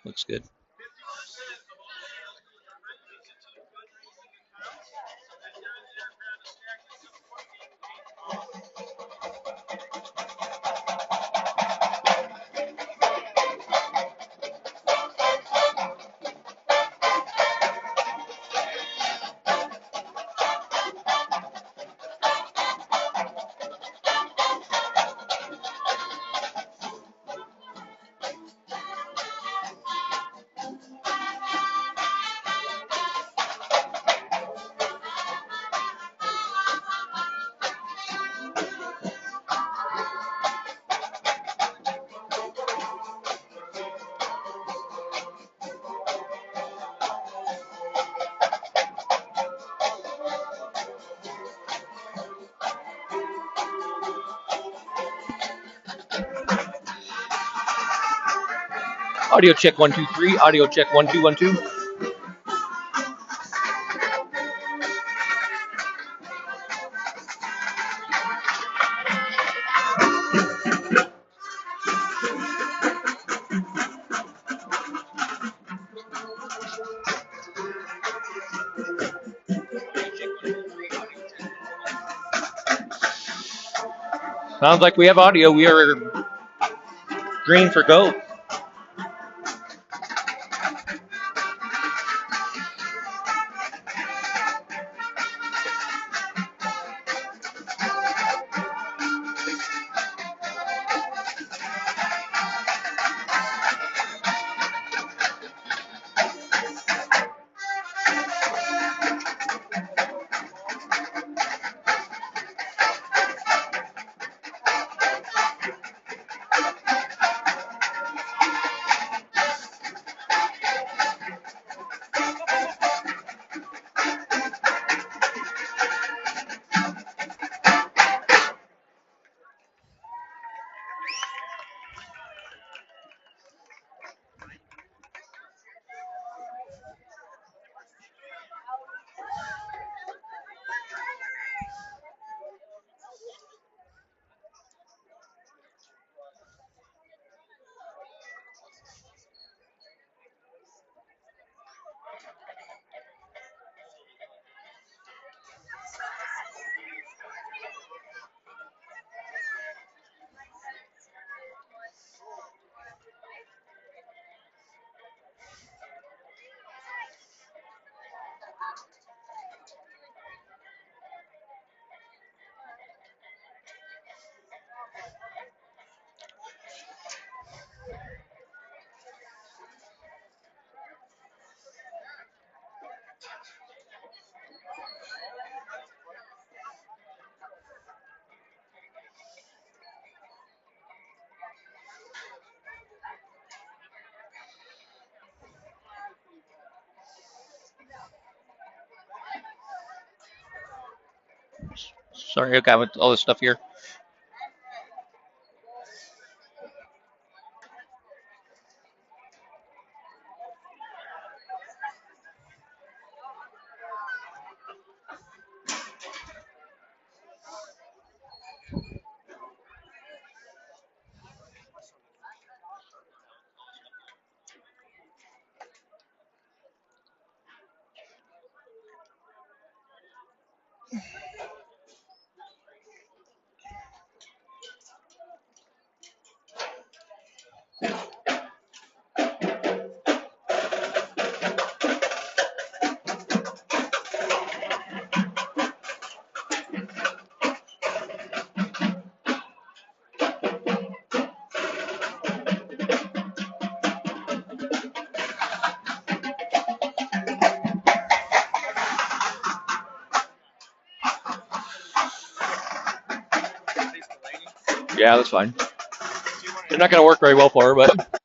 Looks good. Audio check 1 2 3. Audio check 1 2 1 2. Sounds like we have audio. We are green for go. Sorry, I got with all this stuff here. Yeah, that's fine. They're not going to work very well for her, but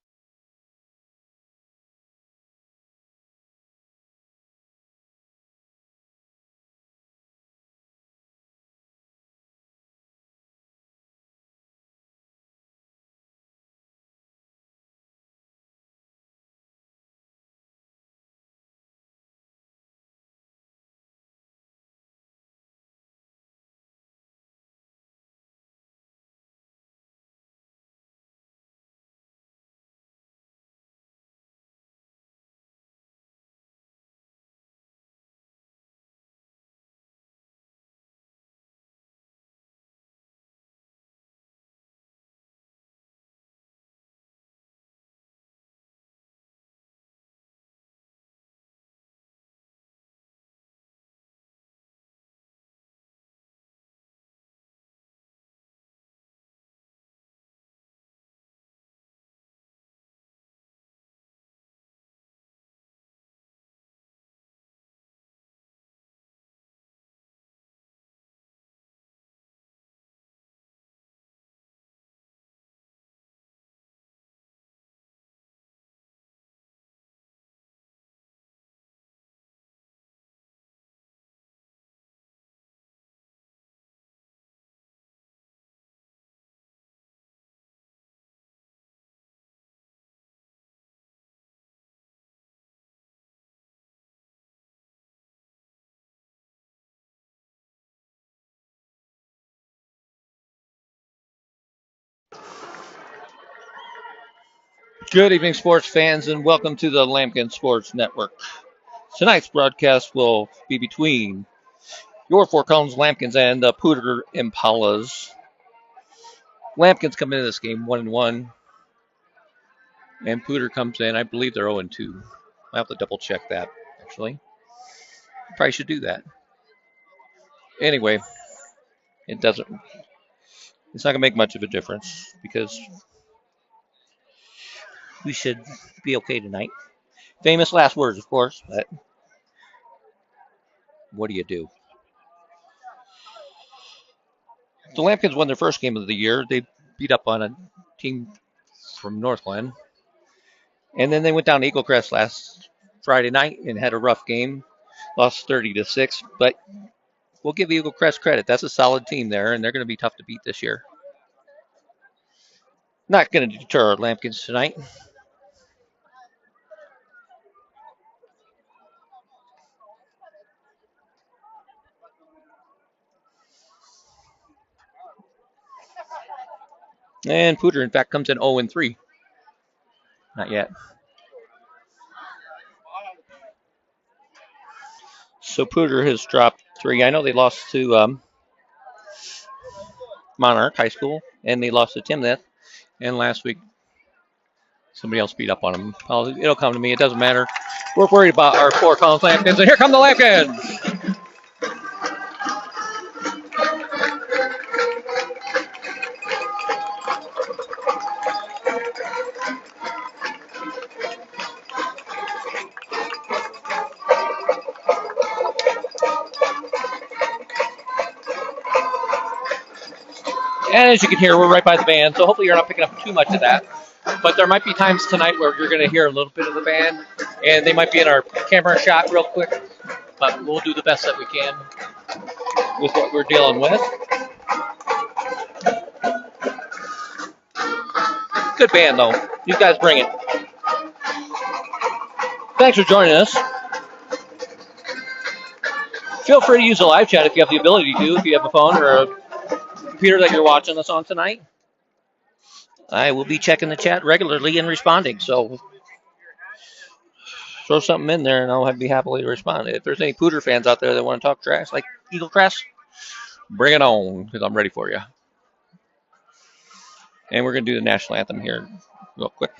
good evening, sports fans, and welcome to the Lambkin Sports Network. Tonight's broadcast will be between your Four Cones Lambkins and the Poudre Impalas. Lambkins come into this game 1-1, and Poudre comes in. I believe they're 0-2. I have to double check that, actually. Probably should do that. Anyway, it doesn't. It's not gonna make much of a difference because we should be okay tonight. Famous last words, of course, but what do you do? The Lambkins won their first game of the year. They beat up on a team from Northland, and then they went down to Eagle Crest last Friday night and had a rough game, lost 30-6. But we'll give Eagle Crest credit. That's a solid team there, and they're going to be tough to beat this year. Not going to deter our Lambkins tonight. And Poudre, in fact, comes in 0-3. Not yet. So Poudre has dropped 3. I know they lost to Monarch High School, and they lost to Timnath. And last week, somebody else beat up on them. It'll come to me. It doesn't matter. We're worried about our Four Cones Lambkins, and here come the Lambkins. And as you can hear, we're right by the band, so hopefully you're not picking up too much of that. But there might be times tonight where you're going to hear a little bit of the band, and they might be in our camera shot real quick. But we'll do the best that we can with what we're dealing with. Good band, though. You guys bring it. Thanks for joining us. Feel free to use the live chat if you have the ability to, if you have a phone or a computer that you're watching us on tonight. I will be checking the chat regularly and responding, so throw something in there and I'll be happily to respond. If there's any Poudre fans out there that want to talk trash like Eagle Crest, bring it on, because I'm ready for you. And we're going to do the national anthem here real quick.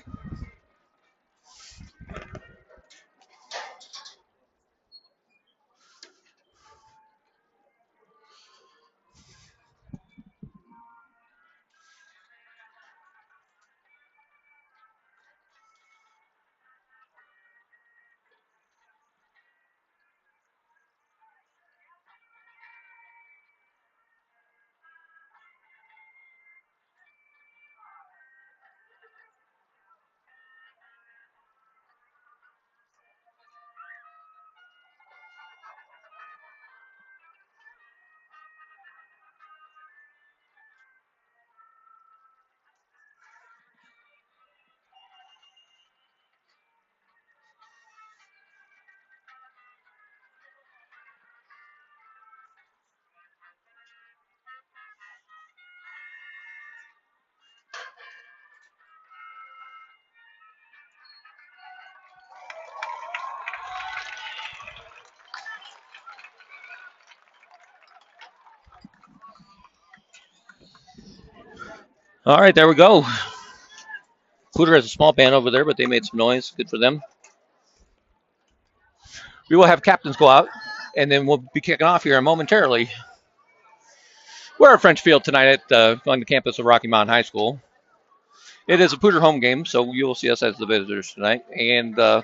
All right, there we go. Poudre has a small band over there, but they made some noise. Good for them. We will have captains go out, and then we'll be kicking off here momentarily. We're at French Field tonight on the campus of Rocky Mountain High School. It is a Poudre home game, so you will see us as the visitors tonight. And we're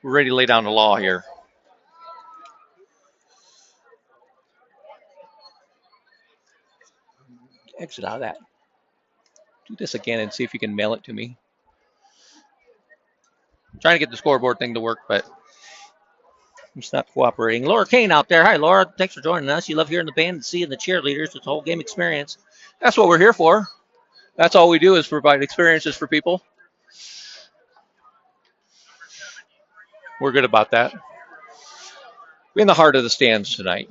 ready to lay down the law here. Exit out of that. Do this again and see if you can mail it to me. I'm trying to get the scoreboard thing to work, but it's not cooperating. Laura Kane out there. Hi, Laura. Thanks for joining us. You love hearing the band and seeing the cheerleaders. It's a whole game experience. That's what we're here for. That's all we do is provide experiences for people. We're good about that. We're in the heart of the stands tonight.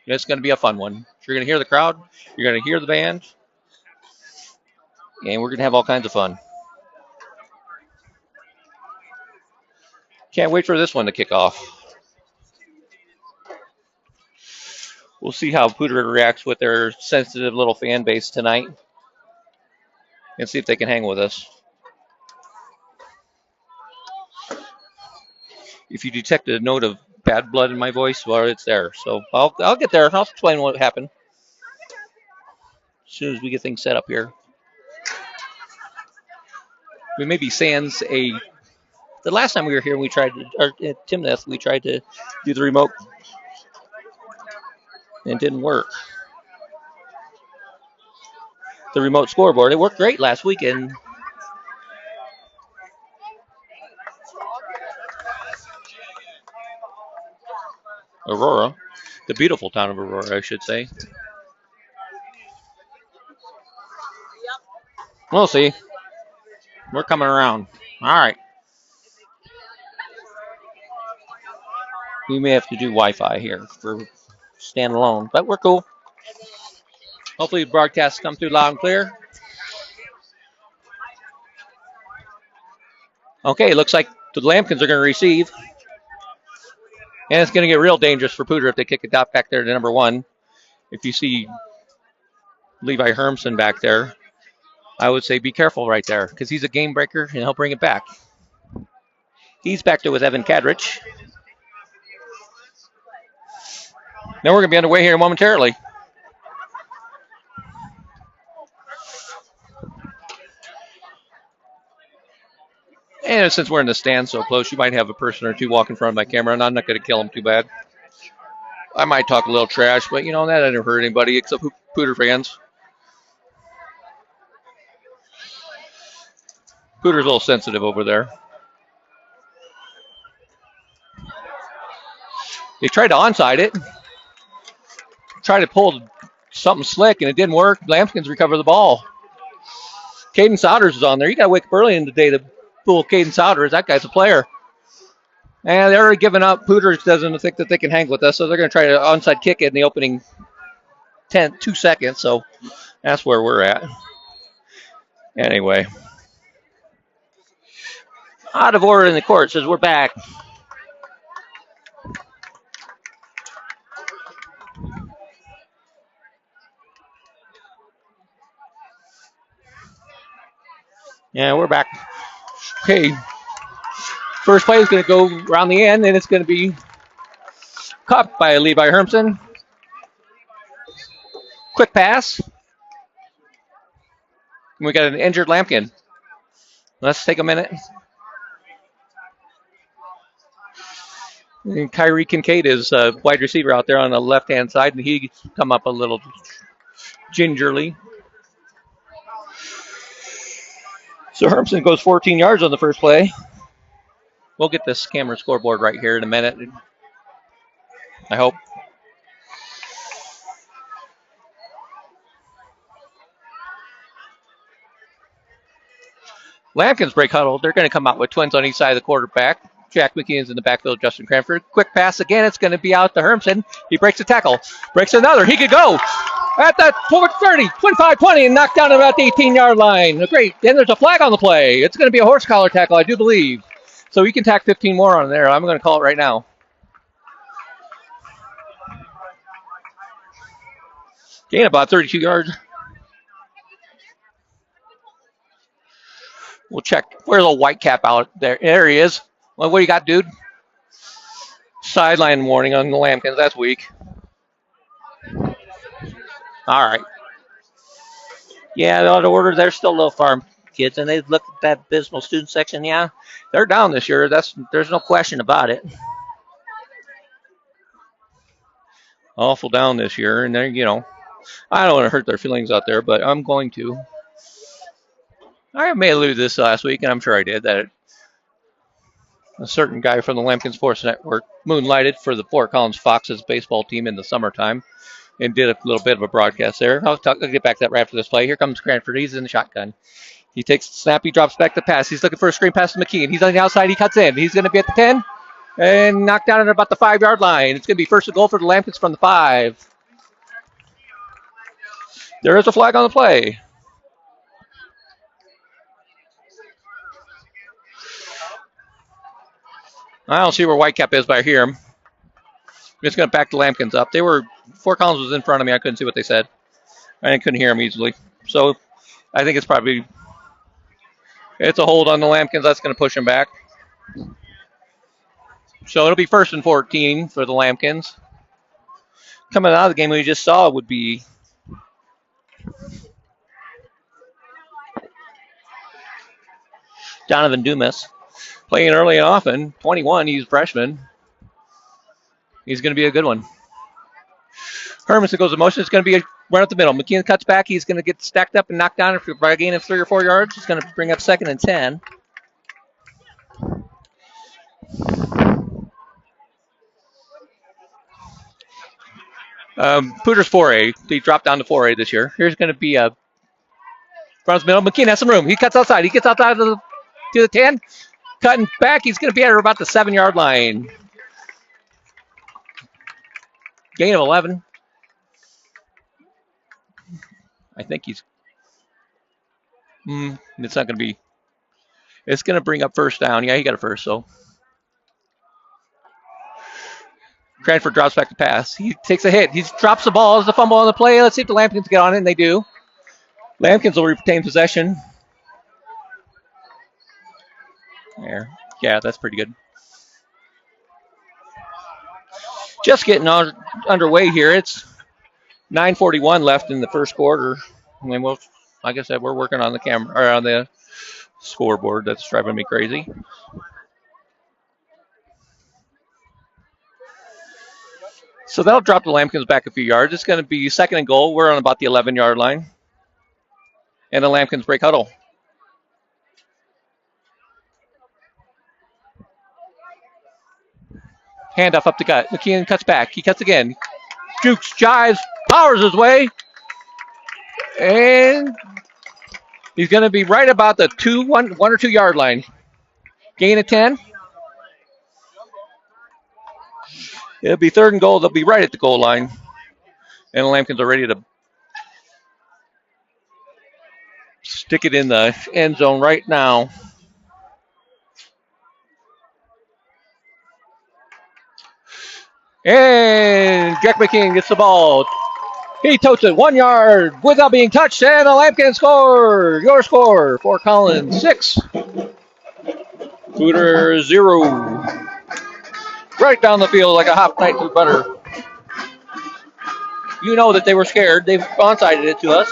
It's going to be a fun one. You're going to hear the crowd. You're going to hear the band. And we're going to have all kinds of fun. Can't wait for this one to kick off. We'll see how Poudre reacts with their sensitive little fan base tonight. And see if they can hang with us. If you detect a note of bad blood in my voice, well, it's there. So I'll get there. I'll explain what happened as soon as we get things set up here. We may be sans the last time we were here, we tried to, or at Timnath, we tried to do the remote, and it didn't work. The remote scoreboard, it worked great last weekend. Aurora, the beautiful town of Aurora, I should say. We'll see. We're coming around. All right. We may have to do Wi-Fi here for standalone, but we're cool. Hopefully the broadcasts come through loud and clear. Okay, looks like the Lambkins are going to receive. And it's going to get real dangerous for Poudre if they kick it out back there to number 1. If you see Levi Hermson back there, I would say be careful right there because he's a game breaker and he'll bring it back. He's back there with Evan Kadrich. Now we're going to be underway here momentarily. And since we're in the stand so close, you might have a person or two walk in front of my camera, and I'm not going to kill them too bad. I might talk a little trash, but, that doesn't hurt anybody except Poudre fans. Poudre's a little sensitive over there. They tried to onside it. Tried to pull something slick, and it didn't work. Lambkins recover the ball. Caden Souders is on there. You got to wake up early in the day to fool Caden Souders. That guy's a player. And they're already giving up. Poudre doesn't think that they can hang with us, so they're going to try to onside kick it in the opening 2 seconds. So that's where we're at. Anyway. Out of order in the court says we're back. Yeah, we're back. Okay. First play is going to go around the end, and it's going to be caught by Levi Hermson. Quick pass. And we got an injured Lampkin. Let's take a minute. And Kyrie Kincaid is a wide receiver out there on the left-hand side, and he come up a little gingerly. So Hermson goes 14 yards on the first play. We'll get this camera scoreboard right here in a minute, I hope. Lampkins break huddle. They're going to come out with twins on each side of the quarterback. Jack McKeon's in the backfield, Justin Cranford. Quick pass again. It's going to be out to Hermson. He breaks a tackle. Breaks another. He could go at the 30, 25, 20, and knocked down about the 18-yard line. Great. Then there's a flag on the play. It's going to be a horse collar tackle, I do believe. So you can tack 15 more on there. I'm going to call it right now. Gain about 32 yards. We'll check. Where's a white cap out there? There he is. Well, what do you got, dude? Sideline warning on the Lambkins. That's weak. All right. Yeah, the order. They're still low farm kids, and they look at that abysmal student section. Yeah, they're down this year. There's no question about it. Awful down this year, and they're I don't want to hurt their feelings out there, but I'm going to. I may have alluded to this last week, and I'm sure I did, that a certain guy from the Lambkin Sports Network moonlighted for the Fort Collins Foxes baseball team in the summertime and did a little bit of a broadcast there. I'll get back to that right after this play. Here comes Cranford. He's in the shotgun. He takes the snap. He drops back the pass. He's looking for a screen pass to McKean. He's on the outside. He cuts in. He's going to be at the 10 and knocked down at about the 5-yard line. It's going to be first and goal for the Lambkins from the 5. There is a flag on the play. I don't see where Whitecap is, but I hear him. I'm just going to back the Lambkins up. Fort Collins was in front of me. I couldn't see what they said. I couldn't hear them easily. So I think it's a hold on the Lambkins. That's going to push them back. So it'll be first and 14 for the Lambkins. Coming out of the game we just saw would be Donovan Dumas. Playing early and often. 21, he's a freshman. He's going to be a good one. Hermanson goes to motion. It's going to be a run up the middle. McKeon cuts back. He's going to get stacked up and knocked down by a gain of 3 or 4 yards. He's going to bring up second and 10. Poudre's 4A. He dropped down to 4A this year. Here's going to be a run up the middle. McKeon has some room. He cuts outside. He gets outside to the 10. Cutting back. He's going to be at about the 7-yard line. Gain of 11. I think he's. It's not going to be. It's going to bring up first down. Yeah, he got a first, so. Cranford drops back to pass. He takes a hit. He drops the ball. There's a fumble on the play. Let's see if the Lambkins get on it, and they do. Lambkins will retain possession. There. Yeah, that's pretty good. Just getting underway here. It's 9:41 left in the first quarter. I mean, like I said, we're working on the camera or on the scoreboard. That's driving me crazy. So that'll drop the Lambkins back a few yards. It's going to be second and goal. We're on about the 11-yard line. And the Lambkins break huddle. Handoff up the gut. McKeon cuts back. He cuts again. Jukes, jives, powers his way. And he's going to be right about the 1 or 2 yard line. Gain of 10. It'll be third and goal. They'll be right at the goal line. And the Lambkins are ready to stick it in the end zone right now. And Jack McKeon gets the ball. He totes it 1 yard without being touched, and the Lambkins score. Your score, Fort Collins 6, Poudre 0. Right down the field like a hot knife through butter. You know that they were scared. They've onsided it to us.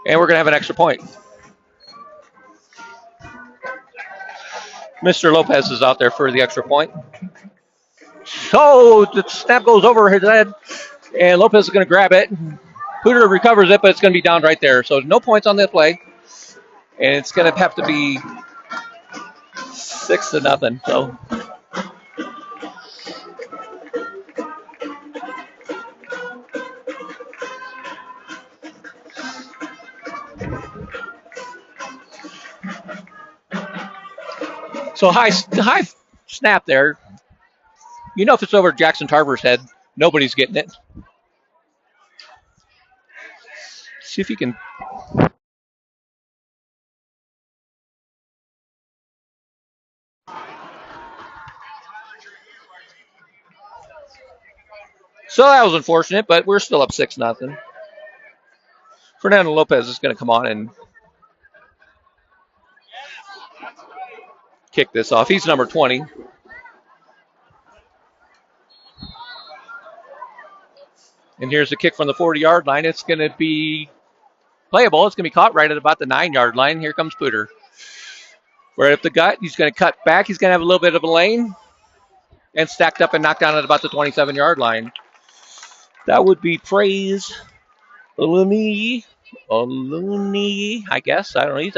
And we're going to have an extra point. Mr. Lopez is out there for the extra point. So the snap goes over his head, and Lopez is going to grab it. Poudre recovers it, but it's going to be down right there. So no points on this play. And it's going to have to be 6-0. So. So high snap there. You know if it's over Jackson Tarver's head, nobody's getting it. See if he can. So that was unfortunate, but we're still up 6-0. Fernando Lopez is going to come on and kick this off. He's number 20. And here's the kick from the 40-yard line. It's going to be playable. It's going to be caught right at about the 9-yard line. Here comes Poudre. Right up the gut. He's going to cut back. He's going to have a little bit of a lane. And stacked up and knocked down at about the 27-yard line. That would be Praise Oluni, I guess. I don't know. He's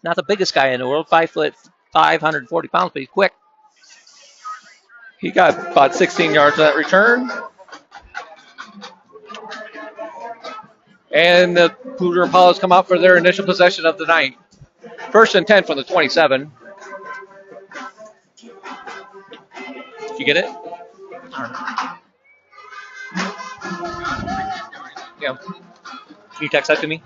not the biggest guy in the world. 5 foot, 540 pounds, but he's quick. He got about 16 yards on that return. And the Poudre Apollos come out for their initial possession of the night. 1st and 10 from the 27. Did you get it? Yeah. Can you text that to me?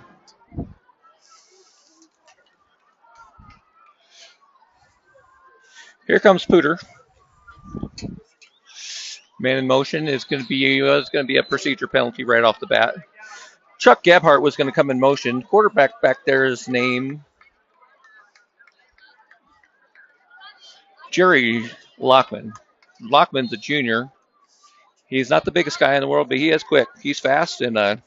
Here comes Poudre. Man in motion is going to be a procedure penalty right off the bat. Chuck Gebhardt was going to come in motion. Quarterback back there is named Jerry Lockman. Lockman's a junior. He's not the biggest guy in the world, but he is quick. He's fast and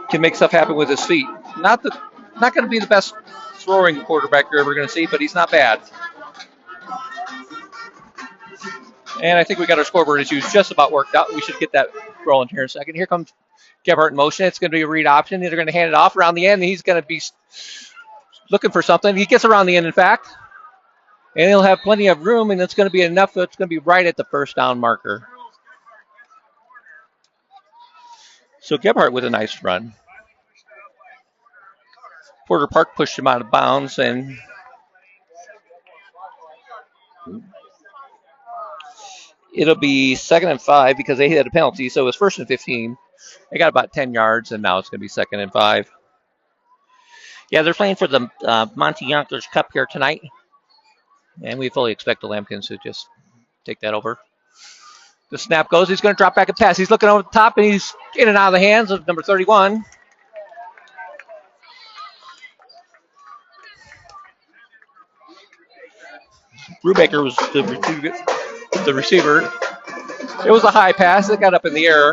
can make stuff happen with his feet. Not going to be the best throwing quarterback you're ever going to see, but he's not bad. And I think we got our scoreboard issues just about worked out. We should get that rolling here in a second. Here comes Gebhardt in motion. It's going to be a read option. They're going to hand it off around the end. He's going to be looking for something. He gets around the end, in fact. And he'll have plenty of room, and it's going to be enough. It's going to be right at the first down marker. So Gebhardt with a nice run. Porter Park pushed him out of bounds, and it'll be 2nd and 5 because they had a penalty. So it was 1st and 15. They got about 10 yards, and now it's going to be 2nd and 5. Yeah, they're playing for the Monty Yonkers Cup here tonight. And we fully expect the Lambkins to just take that over. The snap goes. He's going to drop back and pass. He's looking over the top, and he's in and out of the hands of number 31. Brubaker was the receiver. It was a high pass. It got up in the air,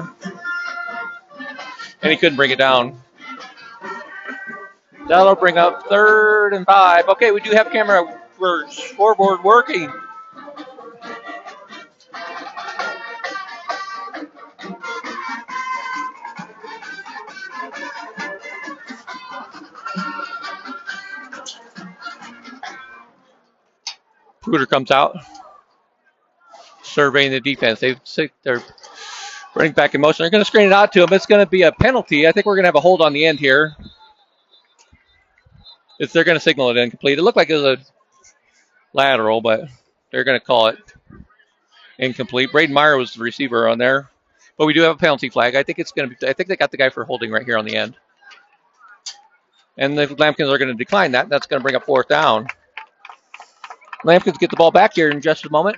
and he couldn't bring it down. That'll bring up 3rd and 5. Okay, we do have camera for scoreboard working. Poudre comes out, surveying the defense. They're running back in motion. They're going to screen it out to him. It's going to be a penalty. I think we're going to have a hold on the end here. They're going to signal it incomplete. It looked like it was a lateral, but they're going to call it incomplete. Braden Meyer was the receiver on there, but we do have a penalty flag. I think they got the guy for holding right here on the end. And the Lambkins are going to decline that. That's going to bring up 4th down. Lambkins get the ball back here in just a moment.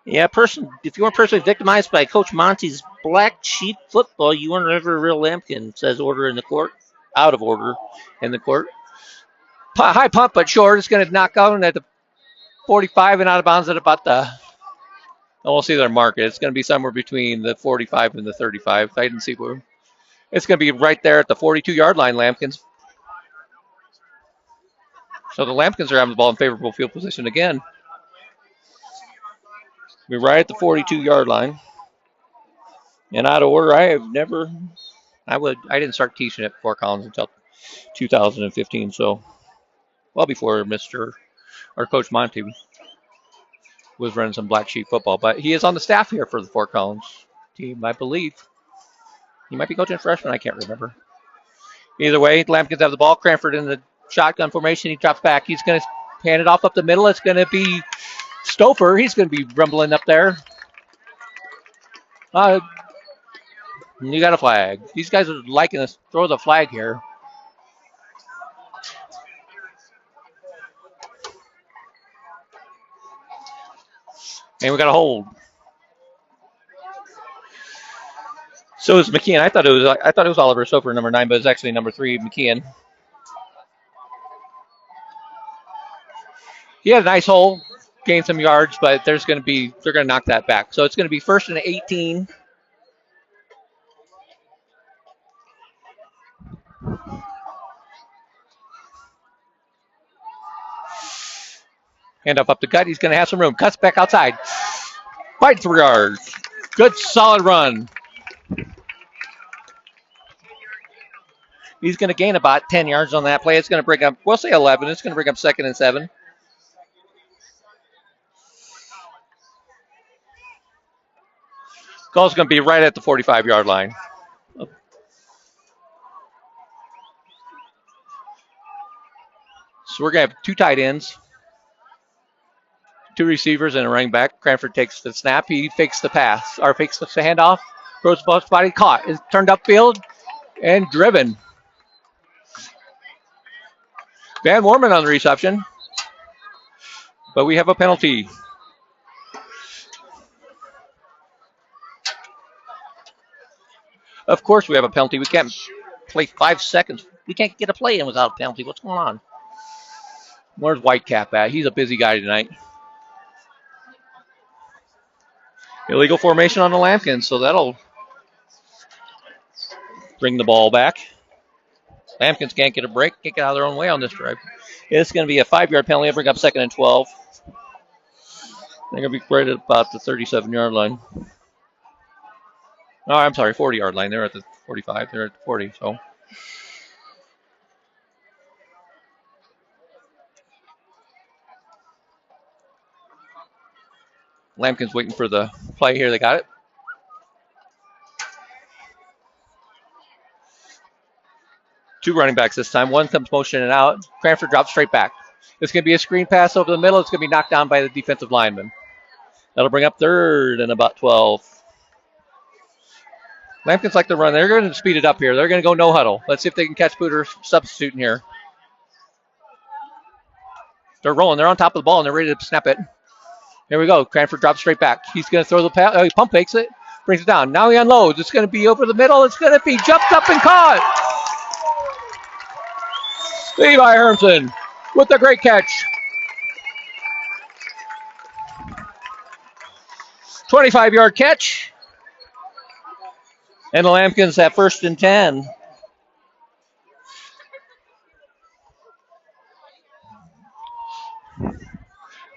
Yeah, if you weren't personally victimized by Coach Monty's black sheep football, you weren't ever a real Lambkin, says order in the court. Out of order in the court. High pump, but short. It's going to knock out at the 45 and out of bounds at about we'll see their mark. It's going to be somewhere between the 45 and the 35. I didn't see where. It's going to be right there at the 42-yard line, Lambkins. So the Lambkins are having the ball in favorable field position again. We're right at the 42-yard line. And out of order, I didn't start teaching at Fort Collins until 2015, so well before Coach Monty was running some black sheep football. But he is on the staff here for the Fort Collins team, I believe. He might be coaching freshmen, I can't remember. Either way, Lambkins have the ball. Cranford in the shotgun formation. He drops back. He's going to hand it off up the middle. It's going to be Stouffer. He's going to be rumbling up there. You got a flag. These guys are liking to throw the flag here. And we got a hold. So is McKeon. I thought it was Oliver Soper, number 9, but it's actually number 3, McKeon. He had a nice hole, gained some yards, but they're going to knock that back. So it's going to be 1st and 18. Hand up the gut. He's going to have some room. Cuts back outside. Fight 3 yards. Good solid run. He's going to gain about 10 yards on that play. It's going to bring up, we'll say 11. It's going to bring up 2nd and 7. Goal's going to be right at the 45-yard line. So we're going to have 2 tight ends, 2 receivers, and a running back. Cranford takes the snap. He fakes the pass, or fakes the handoff. Throws the body, caught. Is turned upfield and driven. Van Worman on the reception. But we have a penalty. Of course we have a penalty. We can't play 5 seconds. We can't get a play in without a penalty. What's going on? Where's Whitecap at? He's a busy guy tonight. Illegal formation on the Lambkins, so that'll bring the ball back. Lambkins can't get a break, can't get out of their own way on this drive. It's going to be a 5-yard penalty. It'll bring up 2nd and 12. They're going to be right at about the 37-yard line. Oh, I'm sorry, 40-yard line. They're at the 45. They're at the 40, so. Lambkins waiting for the play here. They got it. Two running backs this time. One comes motioning out. Cranford drops straight back. It's going to be a screen pass over the middle. It's going to be knocked down by the defensive lineman. That'll bring up 3rd and about 12. Lambkins like to run. They're going to speed it up here. They're going to go no huddle. Let's see if they can catch Poudre substituting here. They're rolling. They're on top of the ball, and they're ready to snap it. Here we go. Cranford drops straight back. He's going to throw the pass. Oh, he pump fakes it. Brings it down. Now he unloads. It's going to be over the middle. It's going to be jumped up and caught. Levi Hermson with a great catch. 25-yard catch. And the Lambkins have 1st and 10.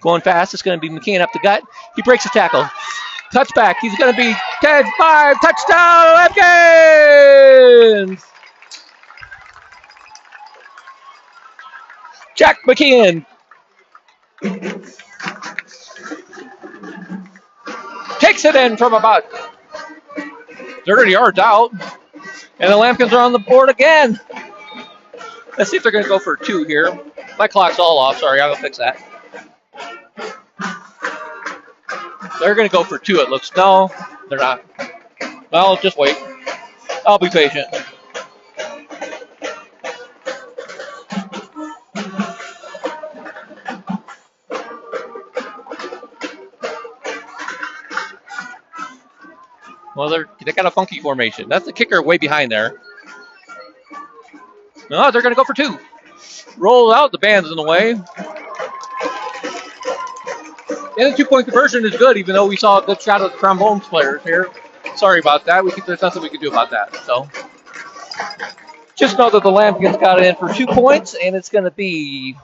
Going fast. It's going to be McKeon up the gut. He breaks the tackle. Touchback. He's going to be 10-5. Touchdown, Lambkins! Jack McKeon takes it in from about 30 yards out. And the Lambkins are on the board again. Let's see if they're going to go for 2 here. My clock's all off. Sorry, I'll fix that. They're going to go for 2, it looks. No, they're not. Well, just wait. I'll be patient. Well, they got a funky formation. That's the kicker way behind there. No, they're going to go for 2. Roll out. The band's in the way. And the 2-point conversion is good, even though we saw a good shot of the trombones players here. Sorry about that. There's nothing we can do about that. So just know that the Lambkins got it in for 2 points, and it's going to be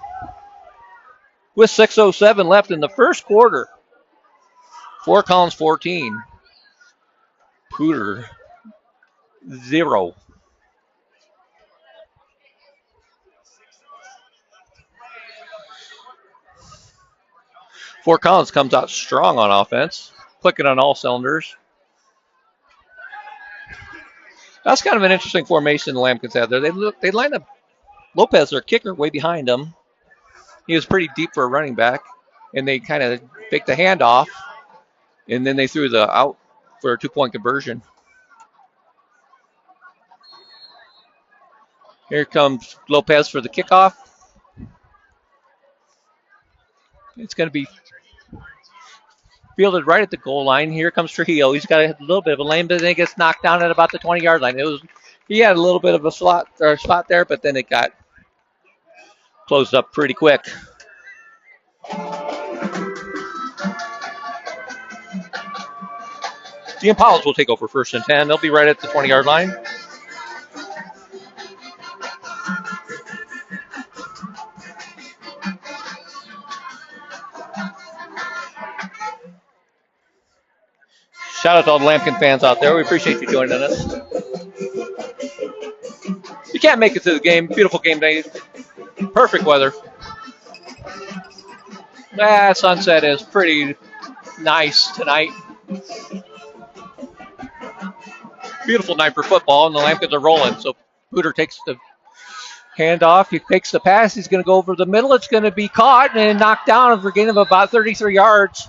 with 6:07 left in the first quarter. Fort Collins 14. Poudre 0. Fort Collins comes out strong on offense, clicking on all cylinders. That's kind of an interesting formation the Lambkins have there. They line up Lopez, their kicker, way behind them. He was pretty deep for a running back, and they kind of faked the handoff, and then they threw the out for a 2-point conversion. Here comes Lopez for the kickoff. It's going to be Fielded right at the goal line. Here comes Trujillo. He's got a little bit of a lane, but then he gets knocked down at about the 20-yard line. He had a little bit of a spot there, but then it got closed up pretty quick. The Impalas will take over 1st and 10. They'll be right at the 20-yard line. Shout out to all the Lambkin fans out there. We appreciate you joining us. You can't make it to the game. Beautiful game day. Perfect weather. Sunset is pretty nice tonight. Beautiful night for football, and the Lambkins are rolling. So Poudre takes the handoff. He takes the pass. He's going to go over the middle. It's going to be caught and knocked down for a gain of about 33 yards.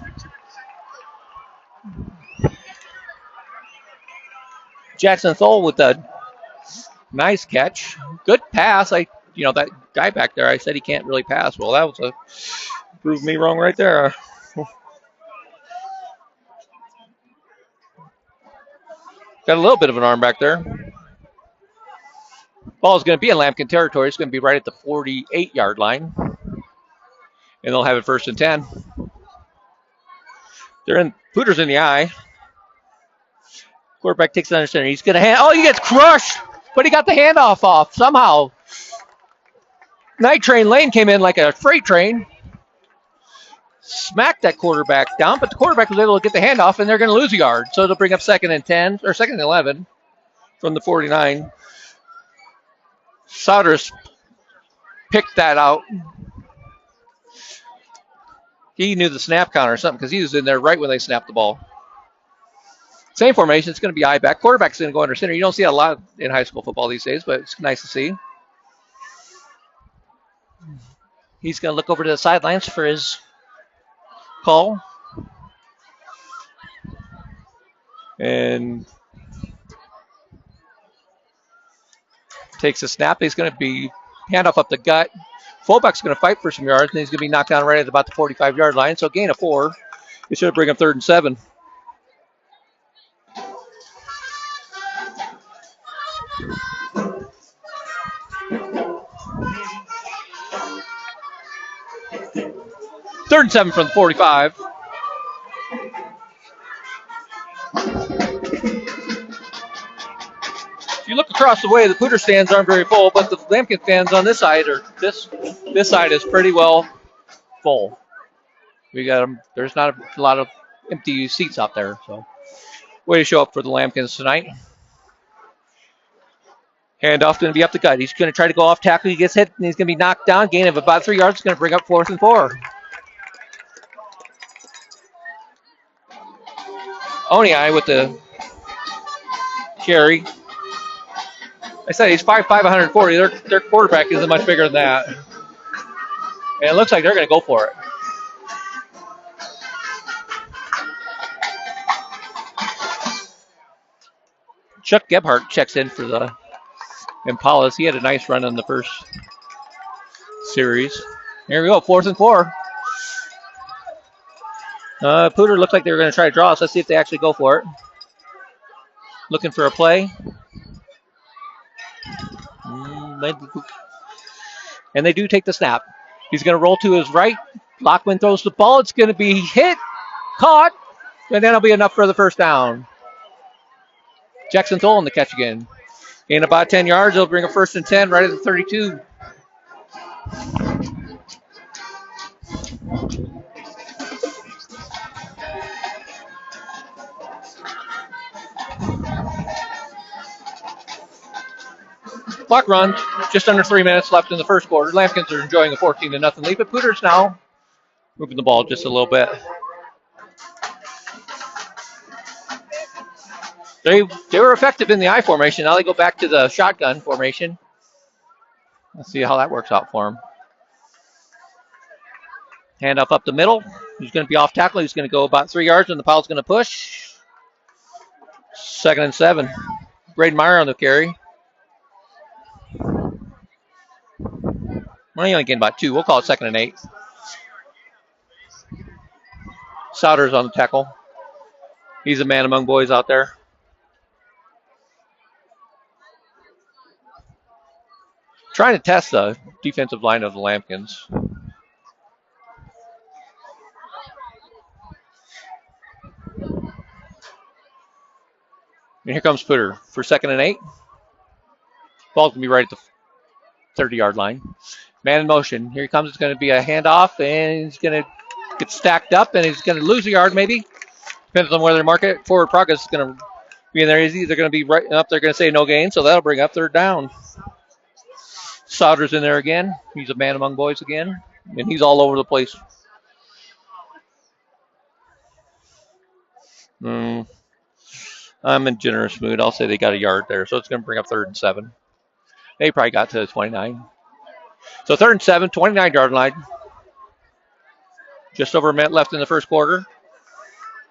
Jackson Thole with a nice catch. Good pass. That guy back there, I said he can't really pass. Well, that was proved me wrong right there. Got a little bit of an arm back there. Ball is going to be in Lambkin territory. It's going to be right at the 48-yard line. And they'll have it 1st and 10. Poudre's in the eye. Quarterback takes it under center. He's going to he gets crushed, but he got the handoff off somehow. Night Train Lane came in like a freight train. Smacked that quarterback down, but the quarterback was able to get the handoff, and they're going to lose a yard. So they'll bring up 2nd and 10, or 2nd and 11 from the 49. Souders picked that out. He knew the snap counter or something because he was in there right when they snapped the ball. Same formation. It's going to be I back. Quarterback's going to go under center. You don't see a lot in high school football these days, but it's nice to see. He's going to look over to the sidelines for his call. And takes a snap. He's going to be handoff up the gut. Fullback's going to fight for some yards, and he's going to be knocked down right at about the 45-yard line. So gain of 4. It should bring up 3rd and 7. Third and 7 from the 45. If you look across the way, the Poudre stands aren't very full, but the Lambkin fans on this side this side is pretty well full. We got them. There's not a lot of empty seats out there, so way to show up for the Lambkins tonight. Handoff going to be up the gut. He's going to try to go off tackle. He gets hit, and he's going to be knocked down. Gain of about 3 yards. Going to bring up 4th and 4. Onei with the carry. I said he's 5'5", 140. Their quarterback isn't much bigger than that. And it looks like they're going to go for it. Chuck Gebhardt checks in for the Impalas. He had a nice run in the first series. Here we go, 4th and 4. Poudre looked like they were going to try to draw us. Let's see if they actually go for it. Looking for a play. And they do take the snap. He's going to roll to his right. Lockman throws the ball. It's going to be hit, caught, and then it'll be enough for the 1st down. Jackson Thole on the catch again. In about 10 yards, they'll bring a 1st and 10 right at the 32. Clock run, just under 3 minutes left in the first quarter. Lambkins are enjoying a 14-0 lead, but Poudre's now moving the ball just a little bit. They were effective in the I formation. Now they go back to the shotgun formation. Let's see how that works out for him. Hand up the middle. He's going to be off tackle. He's going to go about 3 yards, and the Powell's going to push. 2nd and 7. Braden Meyer on the carry. Well, he only gained about 2. We'll call it 2nd and 8. Souders on the tackle. He's a man among boys out there. Trying to test the defensive line of the Lambkins. And here comes Poudre for 2nd and 8. Ball's going to be right at the 30-yard line. Man in motion. Here he comes. It's going to be a handoff, and he's going to get stacked up, and he's going to lose a yard maybe. Depends on where they mark it. Forward progress is going to be in there easy. They're going to be right up. They're going to say no gain, so that'll bring up 3rd down. Souders in there again. He's a man among boys again, and he's all over the place. I'm in generous mood. I'll say they got a yard there, so it's going to bring up 3rd and 7. They probably got to the 29. So 3rd and 7, 29-yard line. Just over a minute left in the first quarter.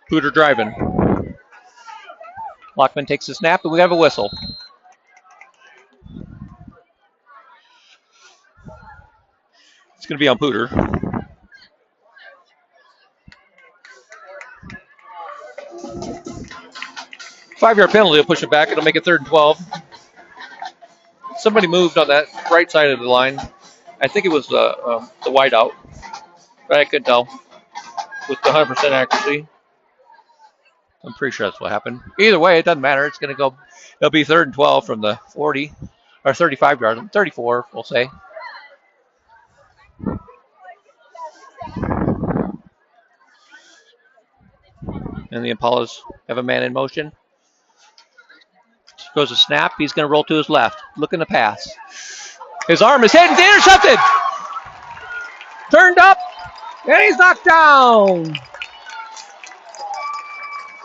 Poudre driving. Lockman takes the snap, and we have a whistle. It's going to be on Poudre. Five-yard penalty will push it back. It'll make it 3rd and 12. Somebody moved on that right side of the line. I think it was the wideout, but I couldn't tell with the 100% accuracy. I'm pretty sure that's what happened. Either way, it doesn't matter. It's going to go. It'll be 3rd and 12 from the 40 or 35 yard, 34, we'll say. And the Impalas have a man in motion. Goes a snap. He's going to roll to his left. Looking to pass. His arm is hit and intercepted. Turned up. And he's knocked down.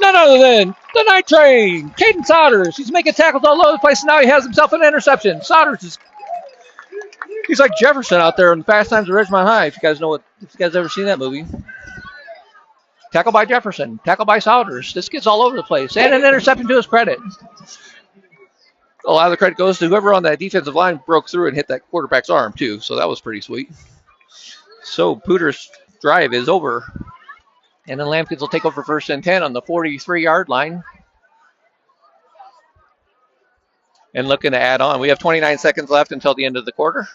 None other than the Night Train, Caden Souders. He's making tackles all over the place, and now he has himself an interception. He's like Jefferson out there in Fast Times at Ridgemont High. If you guys ever seen that movie. Tackle by Jefferson. Tackle by Souders. This kid's all over the place. And an interception to his credit. A lot of the credit goes to whoever on that defensive line broke through and hit that quarterback's arm, too. So that was pretty sweet. So Poudre's drive is over. And then Lambkins will take over 1st and 10 on the 43-yard line. And looking to add on. We have 29 seconds left until the end of the quarter.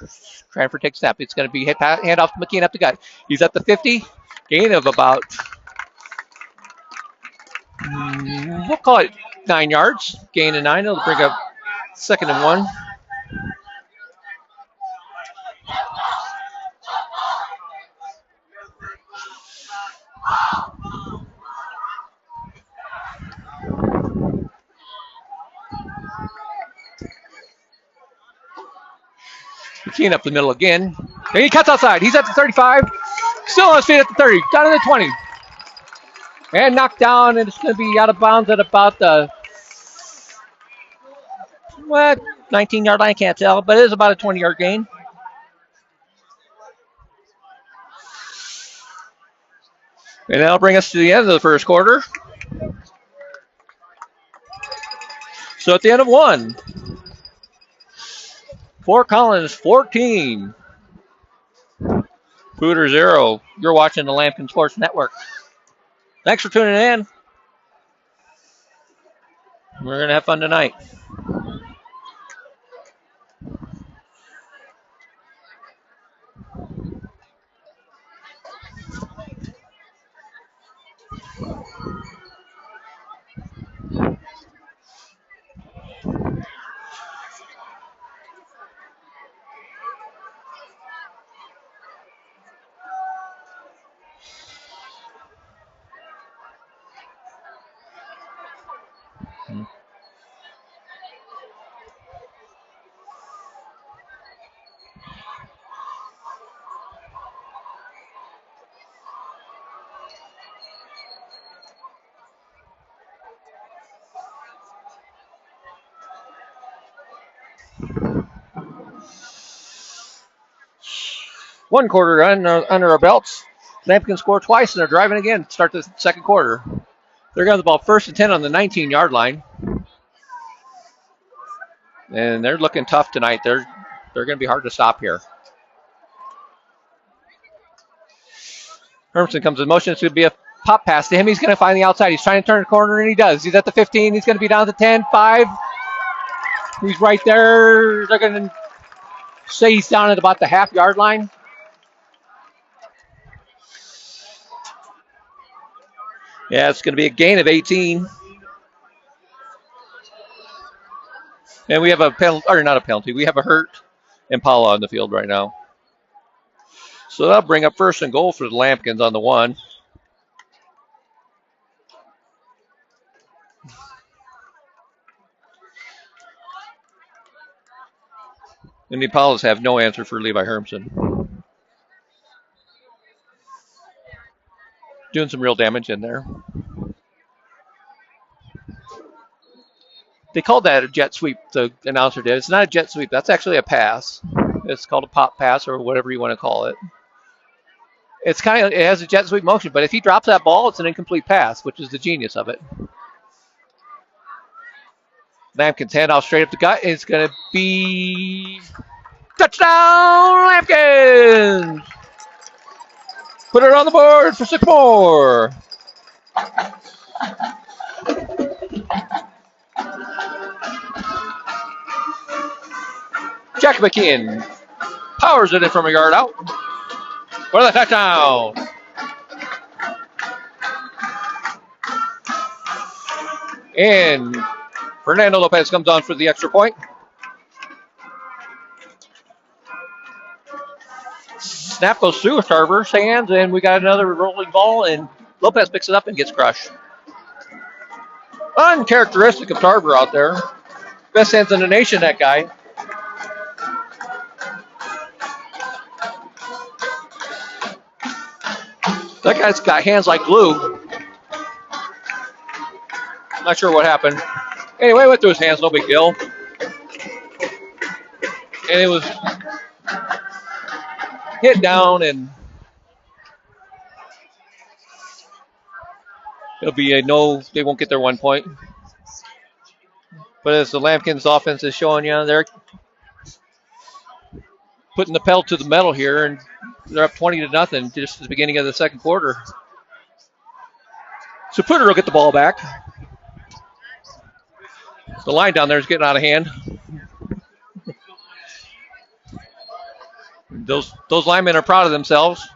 Cranford takes snap. It's going to be hand off to McKean up the gut. He's at the 50. Gain of about, we'll call it 9 yards. Gain of 9. It'll bring up 2nd and 1. McKean up the middle again. And he cuts outside. He's at the 35. Still on his feet at the 30. Down to the 20. And knocked down, and it's going to be out of bounds at about the 19-yard line. I can't tell, but it is about a 20-yard gain. And that'll bring us to the end of the first quarter. So at the end of 1, Fort Collins 14, Poudre 0. You're watching the Lambkin Sports Network. Thanks for tuning in. We're going to have fun tonight. One quarter under our belts. Lambkin score twice, and they're driving again to start the second quarter. They're going to the ball 1st and 10 on the 19-yard line. And they're looking tough tonight. They're going to be hard to stop here. Hermson comes in motion. It's going to be a pop pass to him. He's going to find the outside. He's trying to turn the corner, and he does. He's at the 15. He's going to be down to 10, 5. He's right there. They're going to say he's down at about the half-yard line. Yeah, it's going to be a gain of 18. And we have a penalty, or not a penalty. We have a hurt Impala on the field right now. So that'll bring up first and goal for the Lampkins on the 1. And the Impalas have no answer for Levi Hermson. Doing some real damage in there. They called that a jet sweep, the announcer did. It's not a jet sweep. That's actually a pass. It's called a pop pass or whatever you want to call it. It has a jet sweep motion, but if he drops that ball, it's an incomplete pass, which is the genius of it. Lampkins handoff straight up the gut. It's going to be touchdown, Lampkins! Put it on the board for Sycamore. Jack McKeon powers it in from a yard out for the touchdown. And Fernando Lopez comes on for the extra point. Snap goes through Tarver's hands, and we got another rolling ball, and Lopez picks it up and gets crushed. Uncharacteristic of Tarver out there. Best hands in the nation, that guy. That guy's got hands like glue. Not sure what happened. Anyway, went through his hands, no big deal. And it was hit down, and it'll be a no, they won't get their 1 point. But as the Lampkins offense is showing you, they're putting the pedal to the metal here, and they're up 20-0 just at the beginning of the second quarter. So Poudre will get the ball back. The line down there is getting out of hand. Those linemen are proud of themselves.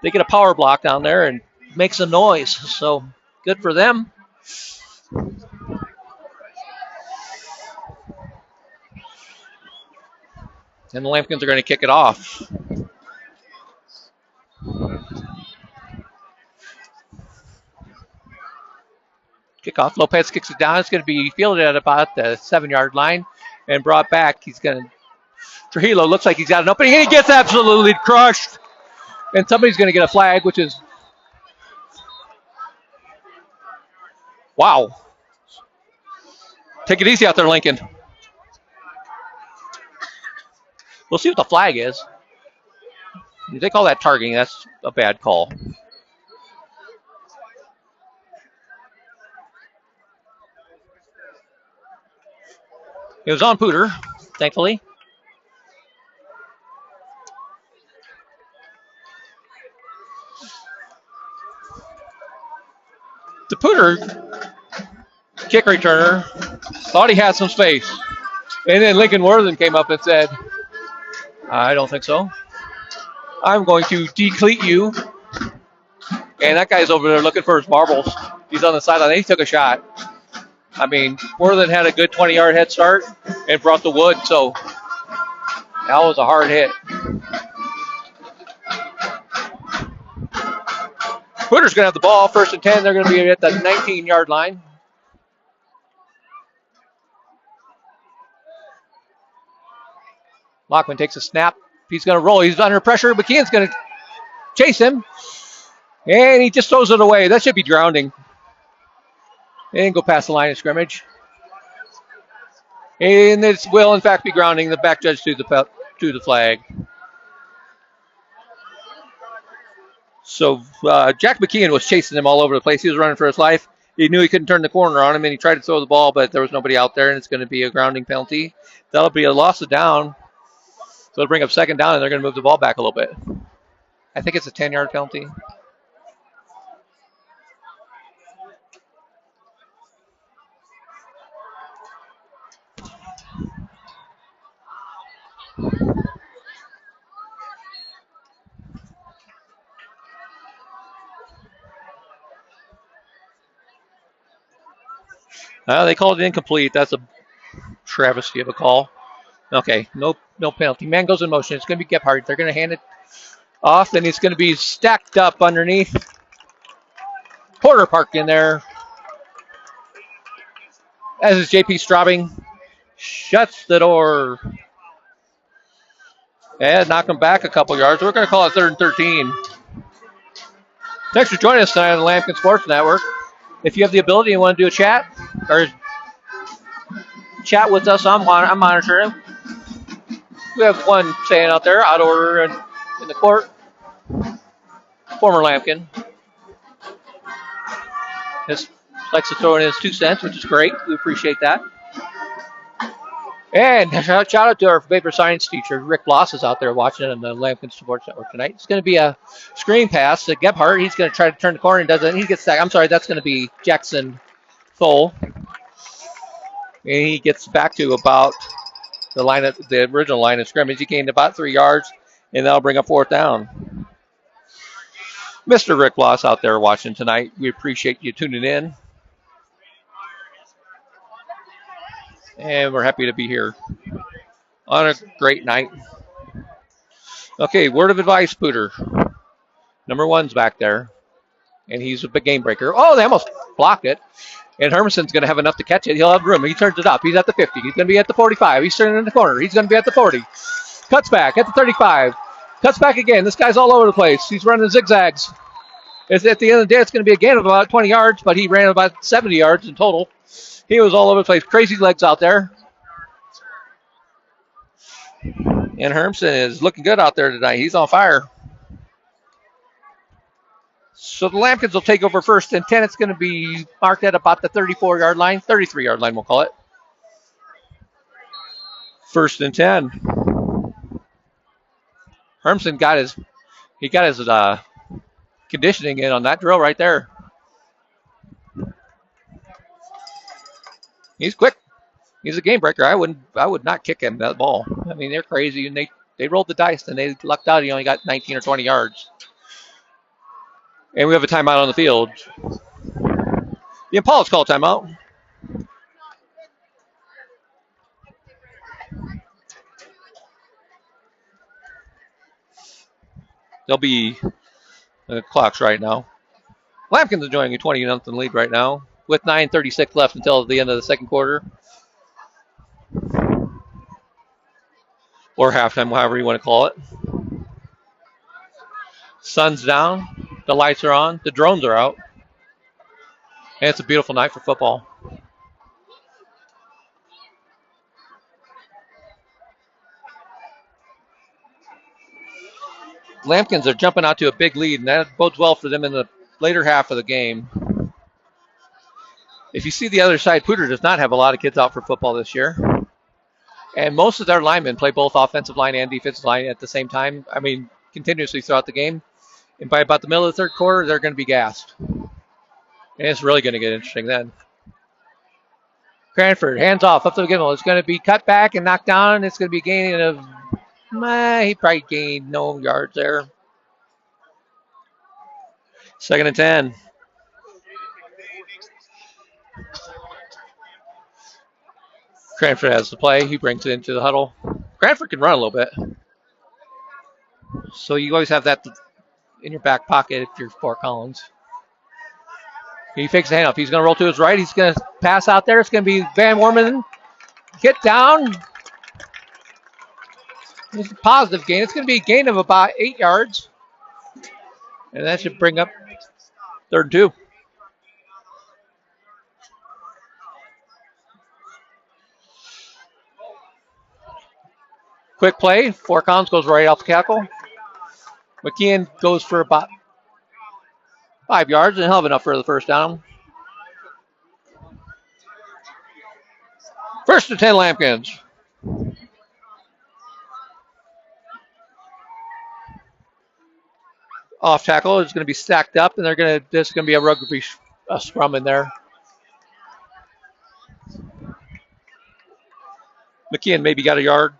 They get a power block down there and make some noise. So good for them. And the Lampkins are going to kick it off. Kickoff. Lopez kicks it down. It's going to be fielded at about the 7-yard line and brought back. He's going to. Trujillo looks like he's got an opening, and he gets absolutely crushed. And somebody's going to get a flag, which is. Wow. Take it easy out there, Lincoln. We'll see what the flag is. If they call that targeting, that's a bad call. It was on Poudre, thankfully. The Poudre kick returner thought he had some space. And then Lincoln Worthen came up and said, I don't think so. I'm going to decleat you. And that guy's over there looking for his marbles. He's on the sideline. He took a shot. I mean, Worthen had a good 20-yard head start and brought the wood, so that was a hard hit. Poudre's going to have the ball, 1st and 10. They're going to be at the 19-yard line. Lockman takes a snap. He's going to roll. He's under pressure. McKeon's going to chase him. And he just throws it away. That should be grounding. They didn't go past the line of scrimmage. And this will, in fact, be grounding. The back judge to the flag. So Jack McKeon was chasing him all over the place. He was running for his life. He knew he couldn't turn the corner on him, and he tried to throw the ball, but there was nobody out there, and it's going to be a grounding penalty. That'll be a loss of down. So it'll bring up 2nd down, and they're going to move the ball back a little bit. I think it's a 10-yard penalty. They called it incomplete. That's a travesty of a call. Okay, no penalty. Man goes in motion. It's going to be Gebhardt. They're going to hand it off, and it's going to be stacked up underneath. Porter parked in there. As is JP Straubing. Shuts the door. And knock him back a couple yards. We're going to call it 3rd and 13. Thanks for joining us tonight on the Lampkin Sports Network. If you have the ability and want to do a chat or chat with us, I'm monitoring. We have one saying out there, out of order in the court. Former Lampkin. Just likes to throw in his 2 cents, which is great. We appreciate that. And shout out to our favorite science teacher, Rick Bloss, is out there watching on the Lampkin Sports Network tonight. It's going to be a screen pass to Gebhardt. He's going to try to turn the corner and doesn't. He gets sacked. I'm sorry, that's going to be Jackson Thole. And he gets back to about the original line of scrimmage. He gained about 3 yards, and that'll bring up 4th down. Mr. Rick Bloss out there watching tonight. We appreciate you tuning in. And we're happy to be here on a great night. Okay, word of advice, Poudre. Number 1's back there, and he's a big game breaker. Oh, they almost blocked it. And Hermanson's going to have enough to catch it. He'll have room. He turns it up. He's at the 50. He's going to be at the 45. He's turning in the corner. He's going to be at the 40. Cuts back at the 35. Cuts back again. This guy's all over the place. He's running zigzags. At the end of the day, it's going to be a gain of about 20 yards, but he ran about 70 yards in total. He was all over the place. Crazy legs out there. And Hermson is looking good out there tonight. He's on fire. So the Lampkins will take over 1st and 10. It's going to be marked at about the 34-yard line, 33-yard line, we'll call it. 1st and 10. Hermson got his conditioning in on that drill right there. He's quick. He's a game breaker. I would not kick him that ball. I mean, they're crazy, and they rolled the dice and they lucked out. He only got 19 or 20 yards. And we have a timeout on the field. The Impalas call timeout. They'll be the clock's right now. Lampkin's enjoying a 20-0 lead right now with 9:36 left until the end of the 2nd quarter. Or halftime, however you want to call it. Sun's down. The lights are on. The drones are out. And it's a beautiful night for football. Lampkins are jumping out to a big lead, and that bodes well for them in the later half of the game. If you see the other side, Poudre does not have a lot of kids out for football this year. And most of their linemen play both offensive line and defensive line at the same time. I mean, continuously throughout the game. And by about the middle of the 3rd quarter, they're going to be gassed. And it's really going to get interesting then. Cranford, hands off, up to the gimbal. It's going to be cut back and knocked down. It's going to be gaining of, he probably gained no yards there. 2nd and 10. Cranford has the play. He brings it into the huddle. Cranford can run a little bit. So you always have that in your back pocket if you're Fort Collins. He fakes the handoff. He's going to roll to his right. He's going to pass out there. It's going to be Van Worman. Get down. It's a positive gain. It's going to be a gain of about 8 yards. And that should bring up 3rd and 2. Quick play. Fort Collins goes right off the tackle. McKeon goes for about 5 yards, and he'll have enough for the 1st down. 1st and 10 Lampkins. Off tackle is going to be stacked up, and there's going to be a rugby scrum in there. McKeon maybe got a yard.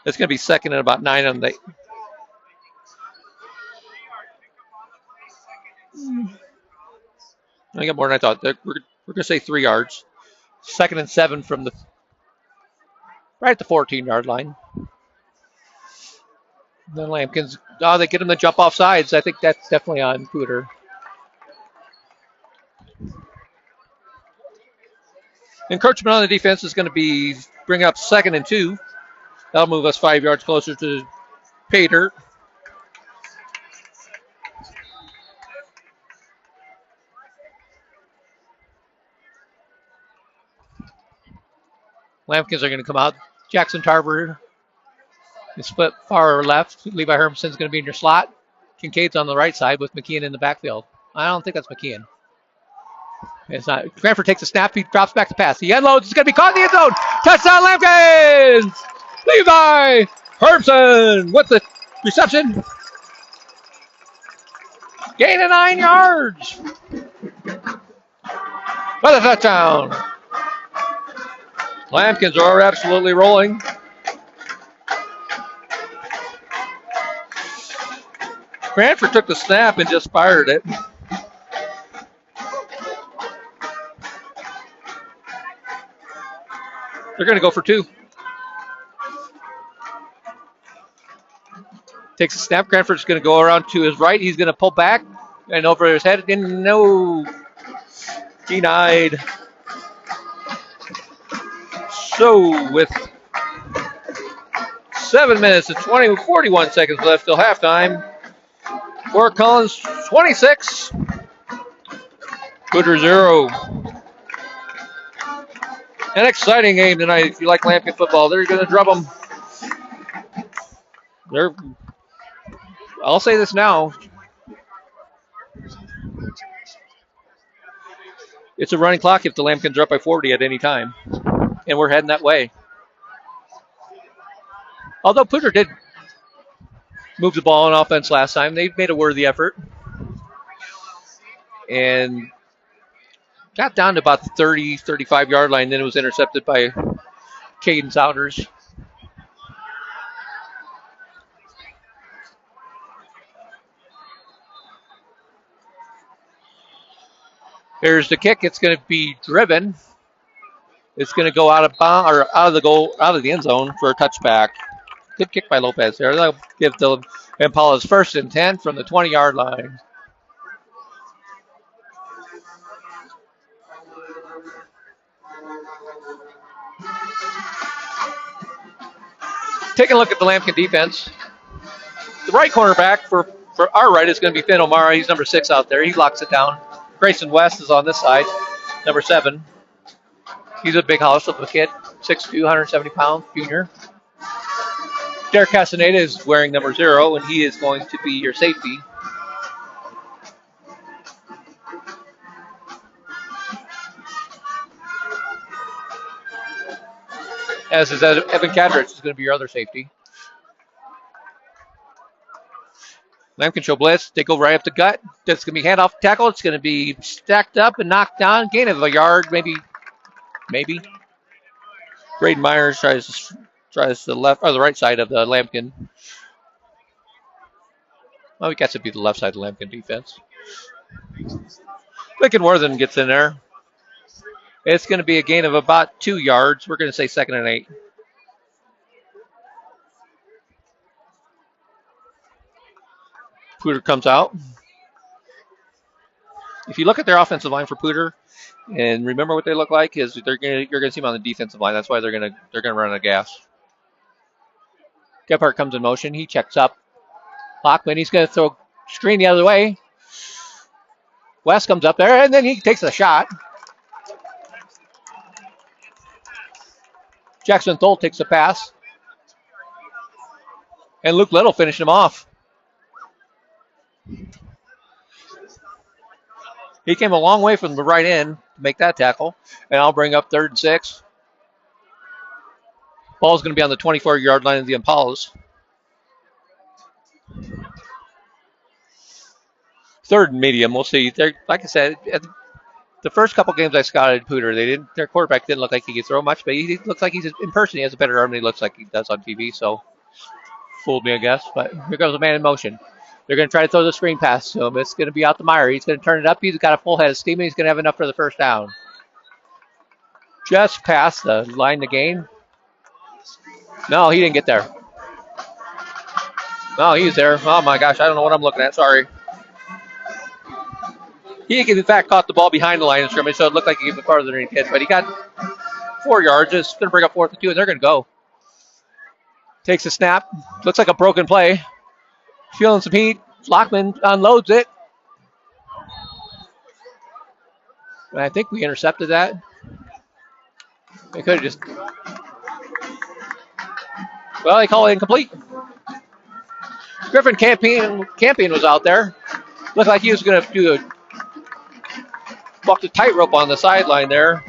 It's going to be 2nd and about 9 on the. I got more than I thought. We're going to say 3 yards. 2nd and 7 from the right at the 14-yard line. Then Lampkins, they get him to jump off sides. I think that's definitely on Poudre. Encroachment on the defense is going to be bring up 2nd and 2. That'll move us 5 yards closer to Poudre. Lampkins are going to come out. Jackson Tarver is split far left. Levi Hermson's going to be in your slot. Kincaid's on the right side with McKeon in the backfield. I don't think that's McKeon. It's not. Cranford takes a snap. He drops back to pass. He unloads. It's going to be caught in the end zone. Touchdown, Lampkins! Levi Hermson with the reception. Gain of 9 yards. Another touchdown. Lampkins are absolutely rolling. Cranford took the snap and just fired it. They're going to go for 2. Takes a snap. Cranford's going to go around to his right. He's going to pull back and over his head. No. Denied. So with 7 minutes and 41 seconds left till halftime, Fort Collins 26, Poudre 0. An exciting game tonight. If you like Lampkin football, they're going to drub them. I'll say this now. It's a running clock if the Lampkins are up by 40 at any time. And we're heading that way. Although Poudre did move the ball on offense last time, they made a worthy effort. And got down to about the 30, 35-yard line. Then it was intercepted by Caden Souders. Here's the kick. It's going to be driven. It's going to go out of bounds or out of the end zone for a touchback. Good kick by Lopez there. That'll give the Impalas 1st and 10 from the 20-yard line. Taking a look at the Lampkin defense. The right cornerback for our right is going to be Finn O'Mara. He's number 6 out there. He locks it down. Grayson West is on this side, number 7. He's a big house of a kid, 6'2", 170-pound junior. Derek Castaneda is wearing number 0, and he is going to be your safety. As is Evan Cadrich is going to be your other safety. Lampkin show blitz. They go right up the gut. That's going to be handoff tackle. It's going to be stacked up and knocked down. Gain of a yard, maybe. Braden Myers tries the left or the right side of the Lampkin. Well, we got to be the left side of the Lampkin defense. Lincoln Worthen gets in there. It's going to be a gain of about 2 yards. We're going to say 2nd and 8. Poudre comes out. If you look at their offensive line for Poudre, and remember what they look like, is you're going to see them on the defensive line. That's why they're going to run out of gas. Gephardt comes in motion. He checks up. Lockman, he's going to throw screen the other way. West comes up there, and then he takes a shot. Jackson Thole takes the pass. And Luke Little finished him off. He came a long way from the right end to make that tackle. And I'll bring up 3rd and 6. Ball's going to be on the 24-yard line of the Impalas. 3rd and medium. We'll see. Like I said, the first couple games I scouted Poudre, their quarterback didn't look like he could throw much, but he looks like in person he has a better arm than he looks like he does on TV. So fooled me, I guess. But here goes a man in motion. They're going to try to throw the screen pass to him. It's going to be out to Meyer. He's going to turn it up. He's got a full head of steam, and he's going to have enough for the first down. Just past the line to gain. No, he didn't get there. No, he's there. Oh, my gosh. I don't know what I'm looking at. Sorry. He, in fact, caught the ball behind the line of scrimmage, so it looked like he went farther than he did. But he got 4 yards. It's going to bring up 4th and 2, and they're going to go. Takes a snap. Looks like a broken play. Feeling some heat. Lockman unloads it. And I think we intercepted that. They could have just... Well, they call it incomplete. Griffin Campion was out there. Looked like he was going to walk the tightrope on the sideline there.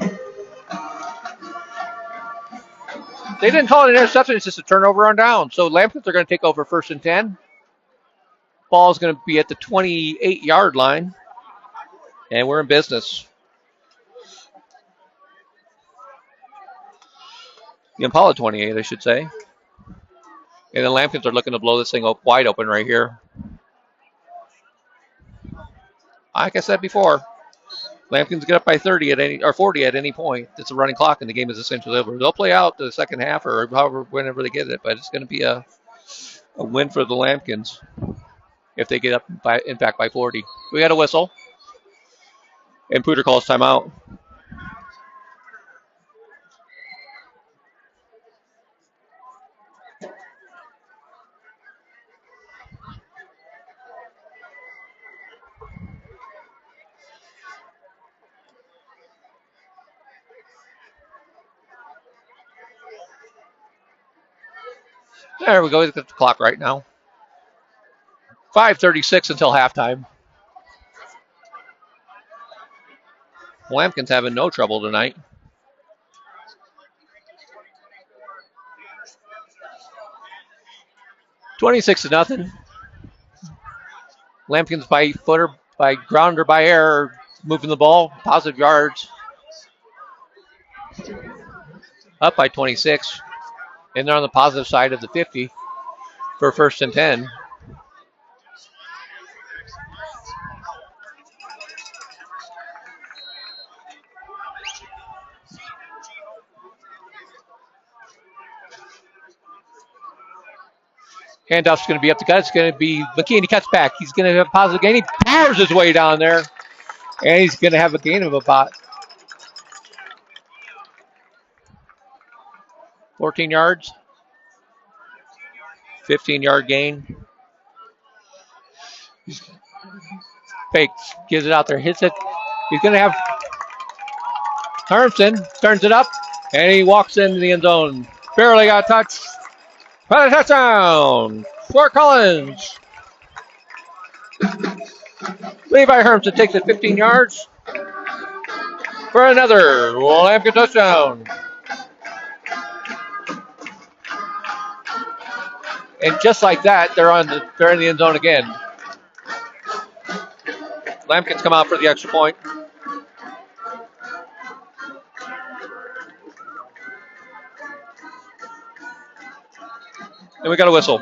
They didn't call it an interception. It's just a turnover on down. So Lampkins are going to take over 1st and 10. Ball is going to be at the 28-yard line. And we're in business. The Impala 28, I should say. And the Lampkins are looking to blow this thing wide open right here. Like I said before, Lampkins get up by 30 at any or 40 at any point. It's a running clock, and the game is essentially over. They'll play out the second half or whenever they get it, but it's going to be a win for the Lampkins if they get up in fact by 40. We got a whistle, and Poudre calls timeout. There we go. He's got the clock right now. 5:36 until halftime. Lampkins having no trouble tonight. $26-0. Lampkins by footer, by ground or by air, moving the ball, positive yards. Up by 26. And they're on the positive side of the 50 for 1st and 10. Handoff's going to be up the gut. It's going to be McKean. He cuts back. He's going to have a positive gain. He powers his way down there. And he's going to have a gain of about 14 yards. 15-yard gain. Fakes. Gives it out there. Hits it. He's going to have Hermson. Turns it up. And he walks into the end zone. Barely got touched. But a touchdown. Fort Collins. Levi Hermson takes it 15 yards for another Lampkin touchdown. And just like that, they're in the end zone again. Lampkins come out for the extra point. And we got a whistle.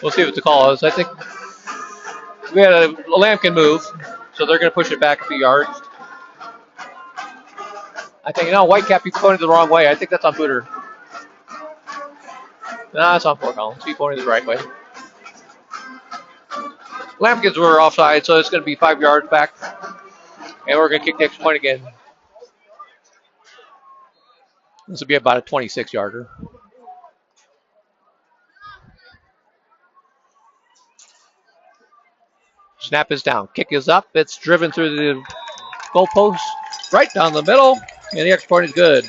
We'll see what the call is. I think we had a Lampkin move, so they're going to push it back a few yards. I think, Whitecap, you pointed the wrong way. I think that's on Poudre. No, it's on Fort Collins. He pointed the right way. Lampkins were offside, so it's going to be 5 yards back. And we're going to kick the extra point again. This will be about a 26-yarder. Snap is down. Kick is up. It's driven through the goalpost right down the middle. And the extra point is good.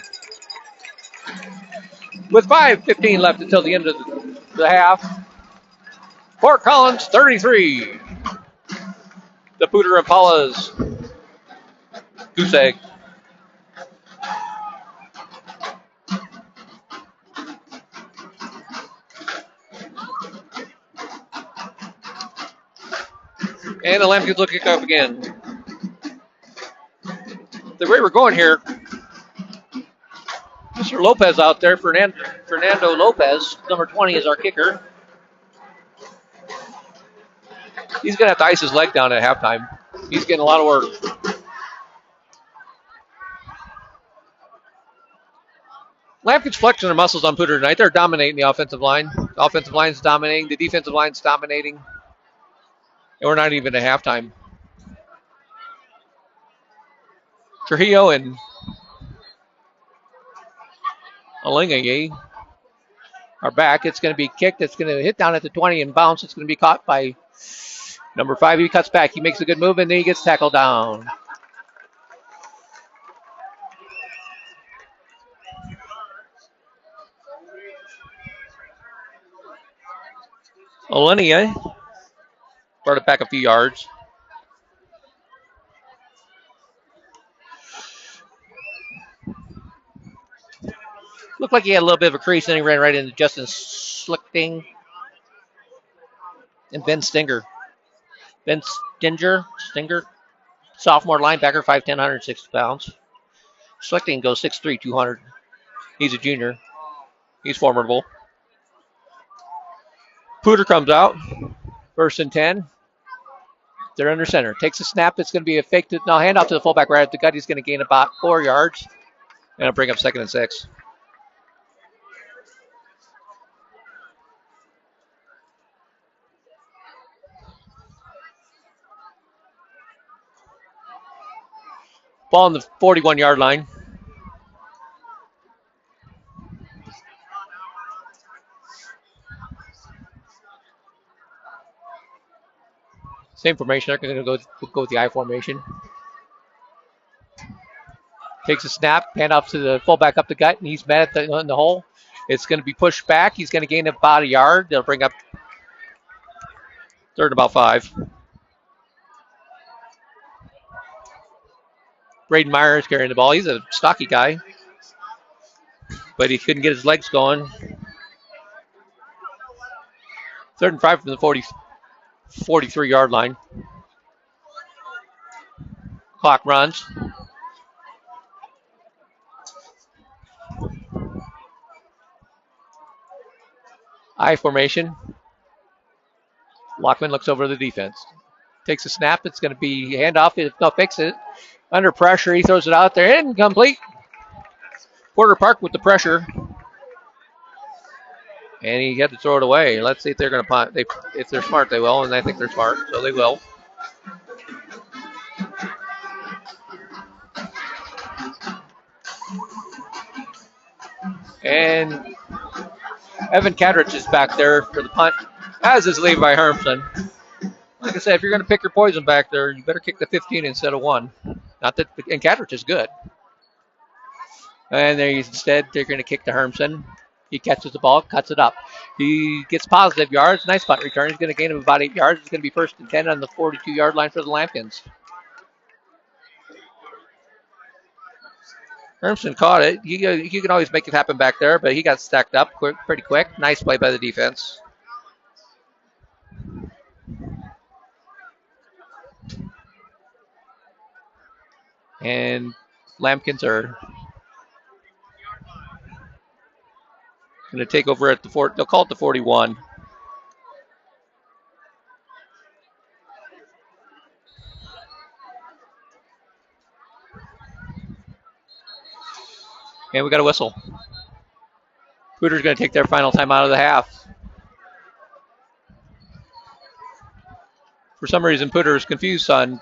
With 5:15 left until the end of the half. Fort Collins 33. The Poudre Impalas. Goose egg. And the Lampkins will kick up again. The way we're going here, Mr. Lopez out there, Fernando Lopez, number 20 is our kicker. He's going to have to ice his leg down at halftime. He's getting a lot of work. Lampkin's flexing their muscles on Poudre tonight. They're dominating the offensive line. The offensive line's dominating. The defensive line's dominating. And we're not even at halftime. Trujillo and Alingaye are back. It's going to be kicked. It's going to hit down at the 20 and bounce. It's going to be caught by number 5. He cuts back. He makes a good move, and then he gets tackled down. Alingaye brought it back a few yards. Looked like he had a little bit of a crease, and he ran right into Justin Slichting and Ben Stinger. Ben Stinger, sophomore linebacker, 5'10", 160 pounds. Slichting goes 6'3", 200. He's a junior. He's formidable. Poudre comes out. 1st and 10. They're under center. Takes a snap. It's going to be a fake. Now handoff to the fullback right at the gut. He's going to gain about 4 yards. And it'll bring up 2nd and 6. Ball on the 41-yard line. Same formation. They're going to go with the I formation. Takes a snap. Handoff to the fullback up the gut, and he's met in the hole. It's going to be pushed back. He's going to gain about a yard. They'll bring up 3rd and about 5. Braden Meyer is carrying the ball. He's a stocky guy, but he couldn't get his legs going. 3rd and 5 from the 43-yard line. Clock runs. I formation. Lockman looks over the defense. Takes a snap. It's going to be handoff. They'll fix it. Under pressure, he throws it out there. Incomplete. Porter Park with the pressure. And he had to throw it away. Let's see if they're going to punt. If they're smart, they will. And I think they're smart, so they will. And Evan Kadrich is back there for the punt, as is Levi Hermson. Like I said, if you're going to pick your poison back there, you better kick the 15 instead of 1. Not that, and Kadrich is good. And instead, they're going to kick to Hermson. He catches the ball, cuts it up. He gets positive yards. Nice punt return. He's going to gain him about 8 yards. It's going to be 1st and 10 on the 42-yard line for the Lampkins. Hermson caught it. You can always make it happen back there, but he got stacked up pretty quick. Nice play by the defense. And Lampkins are going to take over at the fort. They'll call it the 41. And we got a whistle. Poudre's going to take their final time out of the half. For some reason, Poudre is confused on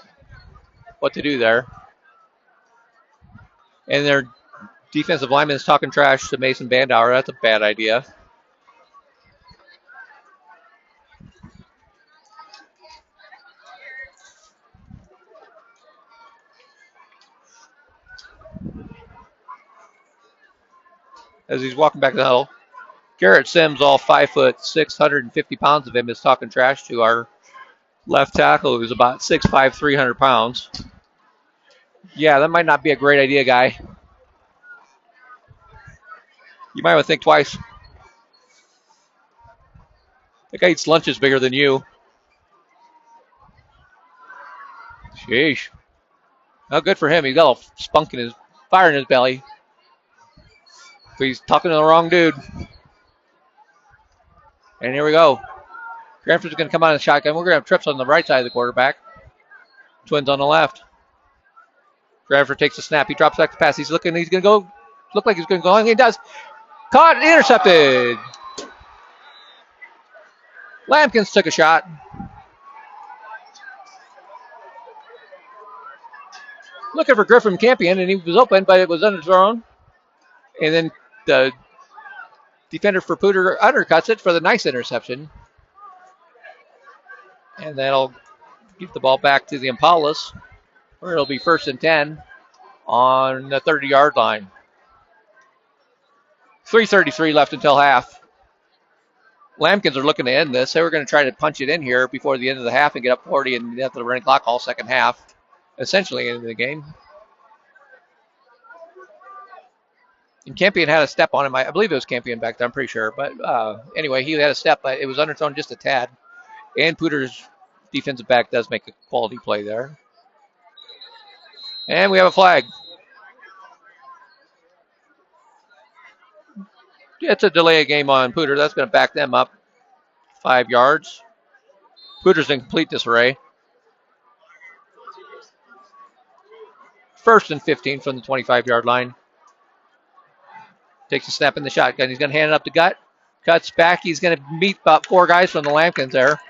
what to do there. And their defensive lineman is talking trash to Mason Bandauer. That's a bad idea. As he's walking back the huddle, Garrett Sims, all 5'6", 150 pounds of him, is talking trash to our left tackle, who's about 6'5", 300 pounds. Yeah, that might not be a great idea, guy. You might want to think twice. That guy eats lunches bigger than you. Sheesh. Not good for him. He's got a spunk in his fire in his belly. He's talking to the wrong dude. And here we go. Cranford's going to come out of the shotgun. We're going to have trips on the right side of the quarterback. Twins on the left. Cranford takes the snap. He drops back to pass. He's looking. He's going to go. Look like he's going to go. And he does. Caught. Intercepted. Lampkins took a shot. Looking for Griffin Campion, and he was open, but it was underthrown. And then the defender for Poudre undercuts it for the nice interception. And that'll give the ball back to the Impalas, where it'll be 1st and 10 on the 30-yard line. 3:33 left until half. Lampkins are looking to end this. They were going to try to punch it in here before the end of the half and get up 40 and have the running clock all second half, essentially into the game. And Campion had a step on him. I believe it was Campion back there. I'm pretty sure. But anyway, he had a step, but it was underthrown just a tad. And Poudre's defensive back does make a quality play there. And we have a flag. It's a delay game on Poudre. That's going to back them up 5 yards. Poudre's in complete disarray. 1st and 15 from the 25-yard line. Takes a snap in the shotgun. He's going to hand it up to Gut. Cuts back. He's going to meet about 4 guys from the Lampkins there.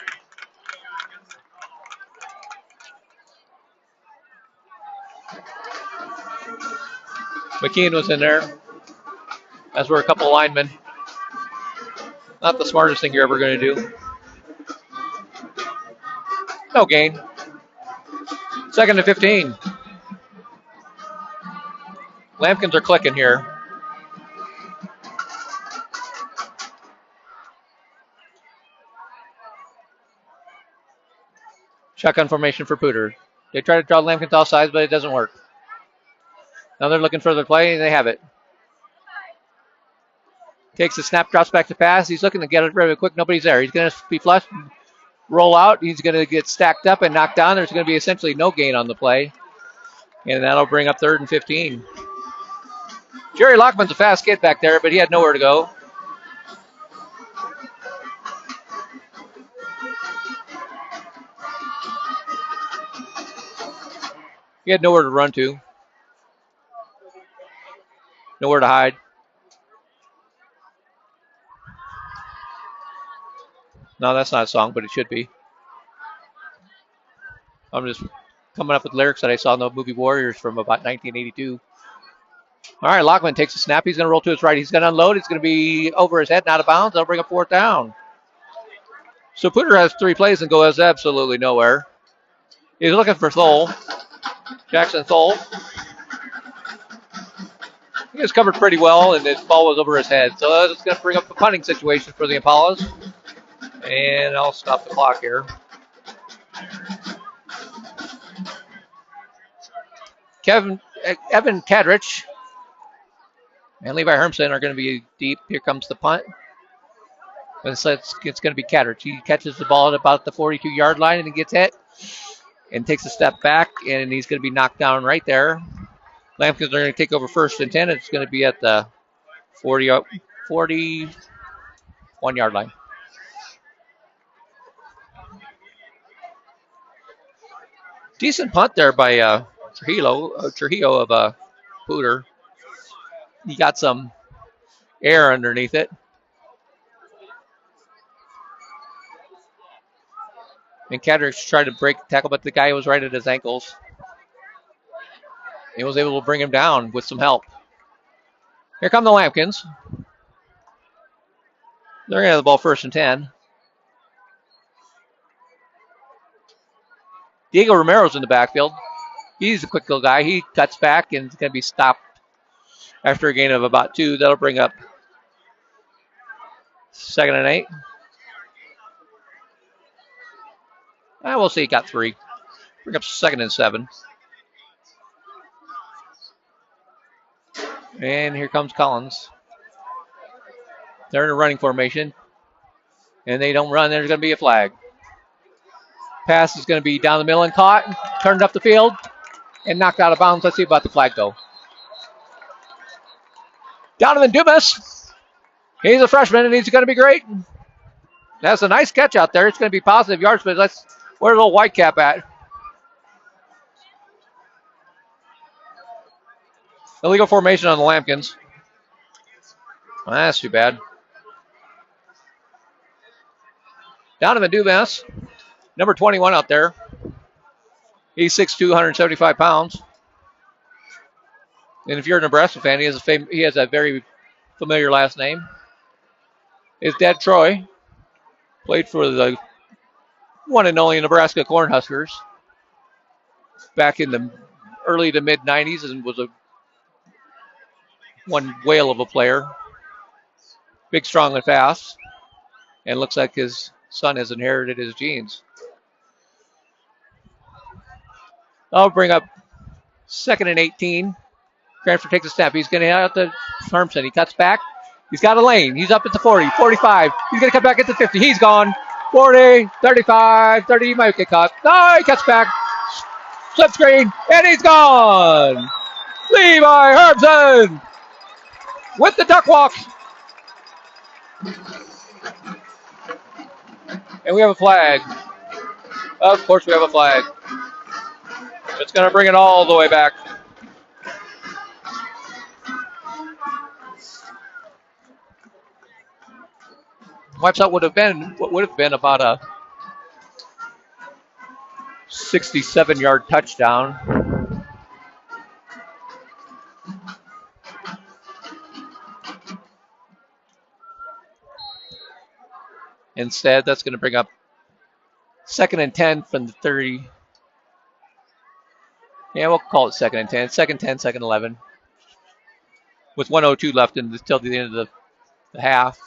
McKeon was in there, as were a couple of linemen. Not the smartest thing you're ever going to do. No gain. 2nd and 15. Lampkins are clicking here. Shotgun formation for Poudre. They try to draw Lampkins off sides, but it doesn't work. Now they're looking for the play, and they have it. Takes the snap, drops back to pass. He's looking to get it really quick. Nobody's there. He's going to be flushed, roll out. He's going to get stacked up and knocked down. There's going to be essentially no gain on the play. And that'll bring up 3rd and 15. Jerry Lockman's a fast kid back there, but he had nowhere to go. He had nowhere to run to. Nowhere to hide. No, that's not a song, but it should be. I'm just coming up with lyrics that I saw in the movie Warriors from about 1982. All right, Lockman takes a snap. He's going to roll to his right. He's going to unload. It's going to be over his head and out of bounds. That'll bring up 4th down. So Poudre has 3 plays and goes absolutely nowhere. He's looking for Thole. Jackson Thole. He was covered pretty well, and his ball was over his head. So that's going to bring up a punting situation for the Impalas. And I'll stop the clock here. Evan Kadrich and Levi Hermson are going to be deep. Here comes the punt. It's going to be Kadrich. He catches the ball at about the 42-yard line, and he gets hit and takes a step back, and he's going to be knocked down right there. Lampkins are going to take over 1st and 10. It's going to be at the 41-yard line. Decent punt there by Trujillo of Poudre. He got some air underneath it. And Kadrich tried to break the tackle, but the guy was right at his ankles. He was able to bring him down with some help. Here come the Lampkins. They're going to have the ball 1st and 10. Diego Romero's in the backfield. He's a quick little guy. He cuts back and is going to be stopped after a gain of about 2. That'll bring up 2nd and 8. We'll see. He got 3. Bring up 2nd and 7. And here comes Collins. They're in a running formation. And they don't run. There's going to be a flag. Pass is going to be down the middle and caught. Turned up the field and knocked out of bounds. Let's see about the flag, though. Donovan Dumas. He's a freshman, and he's going to be great. That's a nice catch out there. It's going to be positive yards, but where's little Whitecap at? Illegal formation on the Lampkins. Well, that's too bad. Donovan Dumas, number 21 out there. He's 6'2", 175 pounds. And if you're a Nebraska fan, he has a very familiar last name. His dad, Troy, played for the one and only Nebraska Cornhuskers back in the early to mid 90s and was one whale of a player. Big, strong, and fast. And looks like his son has inherited his genes. I'll bring up 2nd and 18. Cranford takes a snap. He's going to head out to Hermson. He cuts back. He's got a lane. He's up at the 40, 45. He's going to cut back at the 50. He's gone. 40, 35, 30. He might get caught. No, he cuts back. Slip screen, and he's gone. Levi Hermson with the duck walk. And we have a flag. Of course we have a flag. It's going to bring it all the way back. Wipes out would have been about a 67-yard touchdown. Instead, that's going to bring up 2nd and 10 from the 30. Yeah, we'll call it 2nd and 10. 2nd 10, 2nd 11. With 1:02 left until the end of the half.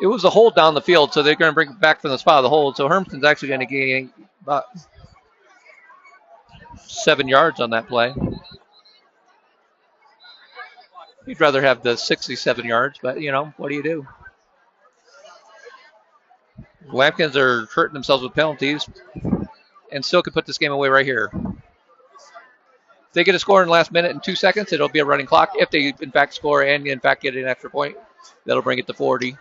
It was a hold down the field, so they're going to bring it back from the spot of the hold. So Hermson's actually going to gain about 7 yards on that play. You'd rather have the 67 yards, but, what do you do? Lampkins are hurting themselves with penalties and still could put this game away right here. If they get a score in the last minute and 2 seconds, it'll be a running clock. If they, in fact, score and, in fact, get an extra point, that'll bring it to 40.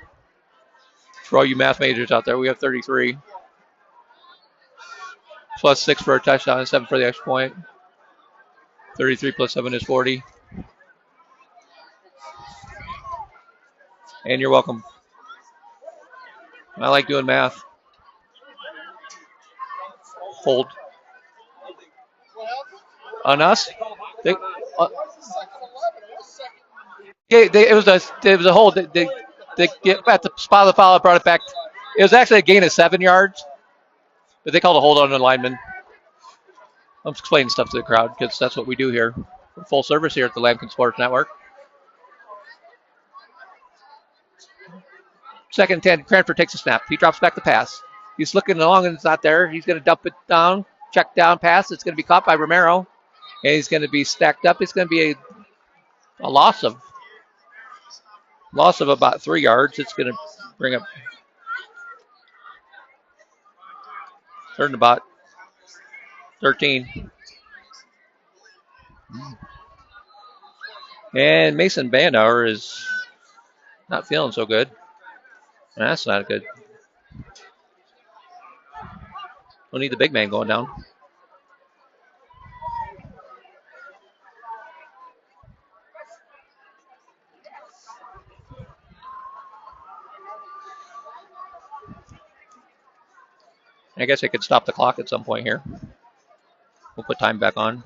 For all you math majors out there, we have 33. Plus 6 for a touchdown and 7 for the extra point. 33 plus 7 is 40. And you're welcome. I like doing math. Hold. On us? It was a hold. They get at the spot of the foul, brought it back. It was actually a gain of 7 yards, but they called a hold on the lineman. I'm explaining stuff to the crowd because that's what we do here. We're full service here at the Lampkin Sports Network. 2nd and 10, Cranford takes a snap. He drops back the pass. He's looking along and it's not there. He's going to dump it down, check down pass. It's going to be caught by Romero, and he's going to be stacked up. It's going to be a loss of about 3 yards. It's going to bring up third and about 13. And Mason Bandauer is not feeling so good. That's not good. We'll need the big man going down. I guess I could stop the clock at some point here. We'll put time back on.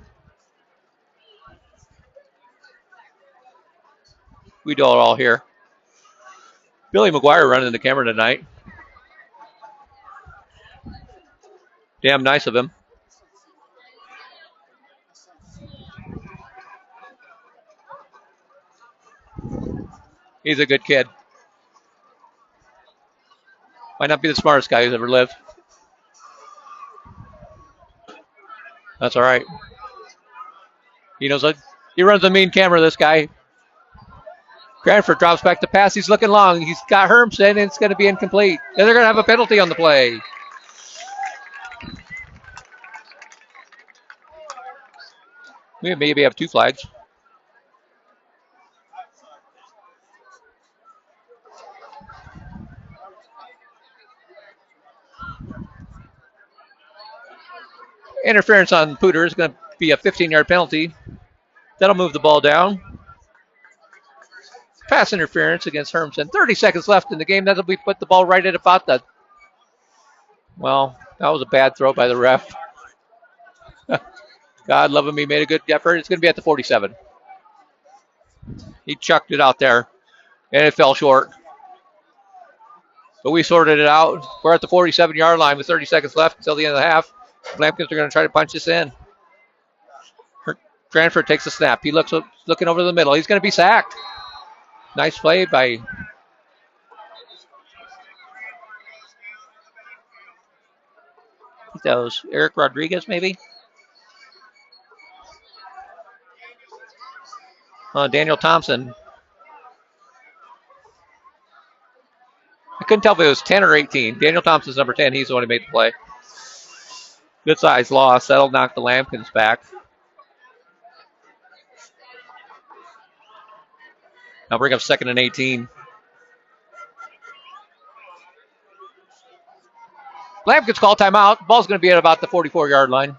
We do it all here. Billy McGuire running the camera tonight. Damn nice of him. He's a good kid. Might not be the smartest guy who's ever lived. That's all right. He knows it. He runs a mean camera, this guy. Cranford drops back to pass. He's looking long. He's got Hermson, and it's going to be incomplete. And they're going to have a penalty on the play. We maybe have 2 flags. Interference on Poudre is going to be a 15-yard penalty. That'll move the ball down. Pass interference against Hermsen. 30 seconds left in the game. That'll be put the ball right at about the. Well, that was a bad throw by the ref. God love him. He made a good effort. It's going to be at the 47. He chucked it out there, and it fell short. But we sorted it out. We're at the 47-yard line with 30 seconds left until the end of the half. Lampkins are going to try to punch this in. Cranford takes a snap. He looking over the middle. He's going to be sacked. Nice play by that was Eric Rodriguez, maybe. Daniel Thompson. I couldn't tell if it was 10 or 18. Daniel Thompson's number 10. He's the one who made the play. Good size loss. That'll knock the Lampkins back. Now bring up 2nd and 18. Lampkins call timeout. Ball's going to be at about the 44-yard line.